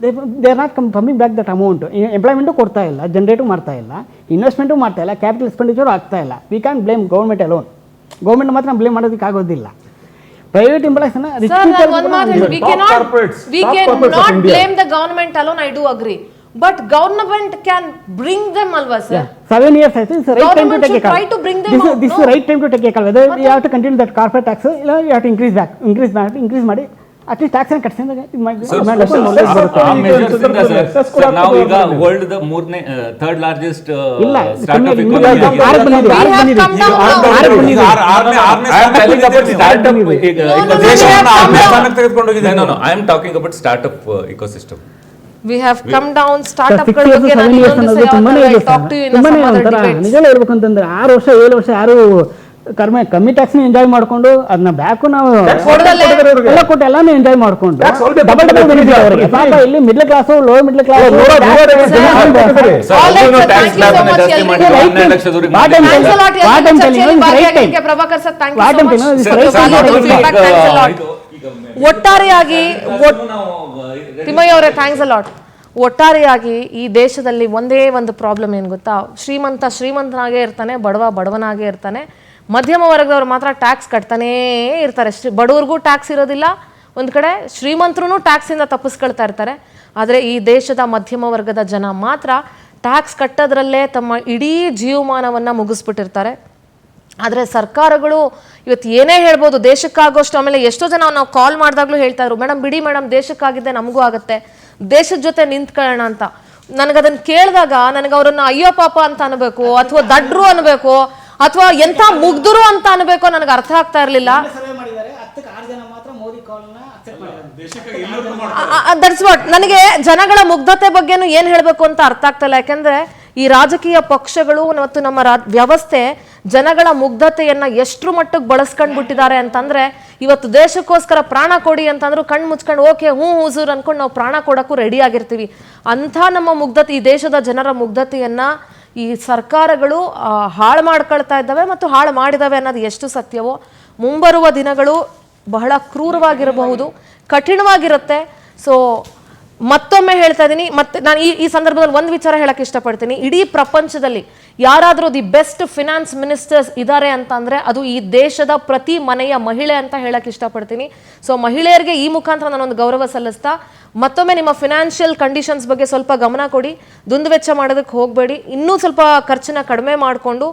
They are not coming back that amount. Employment ಕೊಡ್ತಾ ಇಲ್ಲ, ಜನರೇಟು ಮಾಡ್ತಾ ಇಲ್ಲ, investment ಮಾಡ್ತಾ ಇಲ್ಲ, capital expenditure ಆಗ್ತಾ ಇಲ್ಲ. We can blame government alone. Government ಮಾತ್ರ blame ಮಾಡೋದಕ್ಕೆ ಆಗೋದಿಲ್ಲ. Private employees we cannot blame the government alone. I do agree, but government can bring them ಅಲ್ವಾ ಸರ್? 7 years ಆಯ್ತು. It's the right time to Government take a should call. try to bring them This out, is no? the right time to take a call. Whether you have to continue that corporate tax, ಇಲ್ಲ you have to increase ಮಾಡಿ at least tax ಅನ್ನು ಕಟ್ಸಿದಾಗ ಇದು ಮಾಡಿ Sir, knowledge ಬರುತ್ತೆ. ಆ measures ಇಂದ Cess sir, ಕೂಡ sir, ನಾವು ಈಗ ಹಾಕ್ಬೋದು. ವರ್ಲ್ಡ್ ದ ಮೂರನೇ ಥರ್ಡ್ ಲಾರ್ಜೆಸ್ಟ್ ಇಲ್ಲ, ಸ್ಟಾರ್ಟ್ಅಪ್ ಕಮ್ಮಿ ಇಕಾನಮಿ ಆಗಿದೆ. ಆಗಿದೆ. ಆರು ಬಂದಿದೆ, ಆರು We have ಬಂದಿದೆ. come down ಆರು now. ಬಂದಿದೆ. ಆರನೇ I am telling about startup ಈಗ No, no, no, ದೇಶವನ್ನು we have come ಸ್ಥಾನಕ್ಕೆ ತೆಗೆದುಕೊಂಡೋಗಿದೆ. No, I am talking about startup ecosystem. We have come down Sir, startup 6 ಗಳ years, ಬಗ್ಗೆ 7 ನಾನು years ಇನ್ನೊಂದು ಅನ್ನೋದು ದಿವಸ ತುಂಬಾನೇ ಇದೆ talk to sir. You in ತುಂಬಾನೇ ಸಮ್ ಅದರ್ ಒಂಥರ ಡಿಬೇಟ್ಸ್. ನಿಜ ಹೇಳ್ಬೇಕು ಅಂತಂದ್ರೆ 6 ವರ್ಷ 7 ವರ್ಷ ಯಾರು ಕಮ್ಮಿ ಟ್ಯಾಕ್ಸ್ ಎಂಜಾಯ್ ಮಾಡ್ಕೊಂಡು ಅದನ್ನ ಬ್ಯಾಕು ನಾವು ಕೊಡದಲ್ಲೇ ಎಲ್ಲ ಕೊಟ್ಟು ಎಲ್ಲಾನು ಎಂಜಾಯ್ ಮಾಡ್ಕೊಂಡು Tax already ಡಬಲ್ ಕೊಟ್ಟಿದ್ದಾರೆ ಬೆನಿಫಿಟ್ ಅವರಿಗೆ. free. ಪಾಪ ಇಲ್ಲಿ middle class lower middle class ನೂರ Sir, Sir, all right, ಅವ್ರನ್ನೂ sir, tax thank you slab so ಅನ್ನ much, ಜಾಸ್ತಿ ಎಲ್ರಿಗೂ. ಮಾಡಿ Right 12 time. ಲಕ್ಷದವರೆಗೆ What I'm Thanks a lot, What I'm ಎಲ್ಲರಿಗೂ telling you ಚರ್ಚೆಯಲ್ಲಿ is right ಭಾಗಿಯಾಗಿದ್ದಕ್ಕೆ time. Prabhakar sir thank you What so I'm much. telling you is Sir, right time. Valuable Right time. feedback, thanks a lot. ಒಟ್ಟಾರೆಯಾಗಿ ತಿಮ್ಮಯ್ಯ ಅವರೇ thanks a lot. ಒಟ್ಟಾರೆಯಾಗಿ ಈ ದೇಶದಲ್ಲಿ ಒಂದೇ ಒಂದು ಪ್ರಾಬ್ಲಮ್ ಏನು ಗೊತ್ತಾ, ಶ್ರೀಮಂತನಾಗೇ ಇರ್ತಾನೆ, ಬಡವನಾಗೇ ಇರ್ತಾನೆ, ಮಧ್ಯಮ ವರ್ಗದವ್ರು ಮಾತ್ರ ಟ್ಯಾಕ್ಸ್ ಕಟ್ತಾನೇ ಇರ್ತಾರೆ. ಬಡವ್ರಿಗೂ ಟ್ಯಾಕ್ಸ್ ಇರೋದಿಲ್ಲ ಒಂದು ಕಡೆ, ಶ್ರೀಮಂತರು ಟ್ಯಾಕ್ಸಿಂದ ತಪ್ಪಿಸ್ಕೊಳ್ತಾ ಇರ್ತಾರೆ. ಆದರೆ ಈ ದೇಶದ ಮಧ್ಯಮ ವರ್ಗದ ಜನ ಮಾತ್ರ ಟ್ಯಾಕ್ಸ್ ಕಟ್ಟೋದ್ರಲ್ಲೇ ತಮ್ಮ ಇಡೀ ಜೀವಮಾನವನ್ನು ಮುಗಿಸ್ಬಿಟ್ಟಿರ್ತಾರೆ. ಆದರೆ ಸರ್ಕಾರಗಳು ಇವತ್ತು ಏನೇ ಹೇಳ್ಬೋದು ದೇಶಕ್ಕಾಗೋಷ್ಟು, ಆಮೇಲೆ ಎಷ್ಟೋ ಜನ ನಾವು ಕಾಲ್ ಮಾಡಿದಾಗಲೂ ಹೇಳ್ತಾ ಇದ್ರು, ಮೇಡಮ್ ಬಿಡಿ ಮೇಡಮ್ ದೇಶಕ್ಕಾಗಿದ್ದೆ ನಮಗೂ ಆಗುತ್ತೆ, ದೇಶದ ಜೊತೆ ನಿಂತ್ಕೊಳ್ಳೋಣ ಅಂತ. ನನಗದನ್ನು ಕೇಳಿದಾಗ ನನಗೆ ಅವರನ್ನು ಅಯ್ಯೋ ಪಾಪ ಅಂತ ಅನ್ಬೇಕು, ಅಥವಾ ದಡ್ರು ಅನ್ಬೇಕು, ಅಥವಾ ಎಂಥ ಮುಗ್ಧರು ಅಂತ ಅನ್ಬೇಕು, ನನಗೆ ಅರ್ಥ ಆಗ್ತಾ ಇರಲಿಲ್ಲ. ದಟ್ಸ್ ವಾಟ್ ನನಗೆ ಜನಗಳ ಮುಗ್ಧತೆ ಬಗ್ಗೆನೂ ಏನು ಹೇಳಬೇಕು ಅಂತ ಅರ್ಥ ಆಗ್ತಾ ಇಲ್ಲ. ಯಾಕೆಂದ್ರೆ ಈ ರಾಜಕೀಯ ಪಕ್ಷಗಳು ಮತ್ತು ನಮ್ಮ ವ್ಯವಸ್ಥೆ ಜನಗಳ ಮುಗ್ಧತೆಯನ್ನ ಎಷ್ಟರ ಮಟ್ಟಕ್ಕೆ ಬಳಸ್ಕೊಂಡು ಬಿಟ್ಟಿದ್ದಾರೆ ಅಂತಂದ್ರೆ, ಇವತ್ತು ದೇಶಕ್ಕೋಸ್ಕರ ಪ್ರಾಣ ಕೊಡಿ ಅಂತಂದ್ರು ಕಣ್ಣು ಮುಚ್ಕೊಂಡು ಓಕೆ ಹೂಸೂರ್ ಅನ್ಕೊಂಡು ನಾವು ಪ್ರಾಣ ಕೊಡೋಕ್ಕೂ ರೆಡಿ ಆಗಿರ್ತೀವಿ. ಅಂಥ ನಮ್ಮ ಮುಗ್ಧತೆ, ಈ ದೇಶದ ಜನರ ಮುಗ್ಧತೆಯನ್ನ ಈ ಸರ್ಕಾರಗಳು ಹಾಳು ಮಾಡ್ಕೊಳ್ತಾ ಇದ್ದಾವೆ ಮತ್ತು ಹಾಳು ಮಾಡಿದಾವೆ ಅನ್ನೋದು ಎಷ್ಟು ಸತ್ಯವೋ. ಮುಂಬರುವ ದಿನಗಳು ಬಹಳ ಕ್ರೂರವಾಗಿರಬಹುದು, ಕಠಿಣವಾಗಿರುತ್ತೆ. ಸೊ ಮತ್ತೊಮ್ಮೆ ಹೇಳ್ತಾ ಇದ್ದೀನಿ, ಮತ್ತೆ ನಾನು ಈ ಸಂದರ್ಭದಲ್ಲಿ ಒಂದು ವಿಚಾರ ಹೇಳಕ್ಕೆ ಇಷ್ಟಪಡ್ತೀನಿ. ಇಡೀ ಪ್ರಪಂಚದಲ್ಲಿ ಯಾರಾದರೂ ದಿ ಬೆಸ್ಟ್ ಫಿನಾನ್ಸ್ ಮಿನಿಸ್ಟರ್ಸ್ ಇದ್ದಾರೆ ಅಂತ ಅಂದರೆ ಅದು ಈ ದೇಶದ ಪ್ರತಿ ಮನೆಯ ಮಹಿಳೆ ಅಂತ ಹೇಳಕ್ಕೆ ಇಷ್ಟಪಡ್ತೀನಿ. ಸೊ ಮಹಿಳೆಯರಿಗೆ ಈ ಮುಖಾಂತರ ನಾನೊಂದು ಗೌರವ ಸಲ್ಲಿಸ್ತಾ ಮತ್ತೊಮ್ಮೆ ನಿಮ್ಮ ಫಿನಾನ್ಷಿಯಲ್ ಕಂಡೀಷನ್ಸ್ ಬಗ್ಗೆ ಸ್ವಲ್ಪ ಗಮನ ಕೊಡಿ, ದುಂದುವೆಚ್ಚ ಮಾಡೋದಕ್ಕೆ ಹೋಗಬೇಡಿ, ಇನ್ನೂ ಸ್ವಲ್ಪ ಖರ್ಚನ್ನ ಕಡಿಮೆ ಮಾಡಿಕೊಂಡು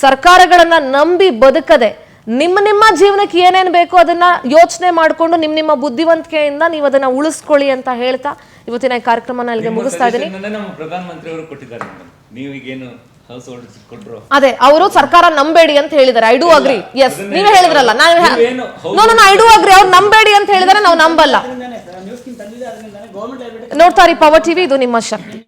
ಸರ್ಕಾರಗಳನ್ನು ನಂಬಿ ಬದುಕದೆ ನಿಮ್ಮ ಜೀವನಕ್ಕೆ ಏನೇನು ಬೇಕೋ ಅದನ್ನ ಯೋಚನೆ ಮಾಡಿಕೊಂಡು ನಿಮ್ಮ ಬುದ್ಧಿವಂತಿಕೆಯಿಂದ ನೀವು ಅದನ್ನ ಉಳಿಸ್ಕೊಳ್ಳಿ ಅಂತ ಹೇಳ್ತಾ ಇವತ್ತಿನ ಈ ಕಾರ್ಯಕ್ರಮನ ಇಲ್ಲಿಗೆ ಮುಗಿಸ್ತಾ ಇದ್ದೀನಿ. ನಮ್ಮ ಪ್ರಧಾನಮಂತ್ರಿ ಅವರು ಕೊಟ್ಟಿದ್ದಾರೆ ಮೇಡಮ್, ನೀವು ಈಗೇನು ಹೌಸ್ ಹೋಲ್ಡ್ಸ್ ಕೊಟ್ಟರು ಅದೇ ಅವರು ಸರ್ಕಾರ ನಂಬೇಡಿ ಅಂತ ಹೇಳಿದ್ದಾರೆ. I do agri. ಎಸ್, ನೀವೇ ಹೇಳಿದ್ರಲ್ಲ, ನಾನು ಐ ಡೂ ಅಗ್ರಿ. ಅವ್ರು ನಂಬೇಡಿ ಅಂತ ಹೇಳಿದರೆ ನಾವು ನಂಬಲ್ಲ. ನೋಡ್ತಾ ಇರಿ ಪವರ್ ಟಿವಿ, ಇದು ನಿಮ್ಮ ಶಕ್ತಿ.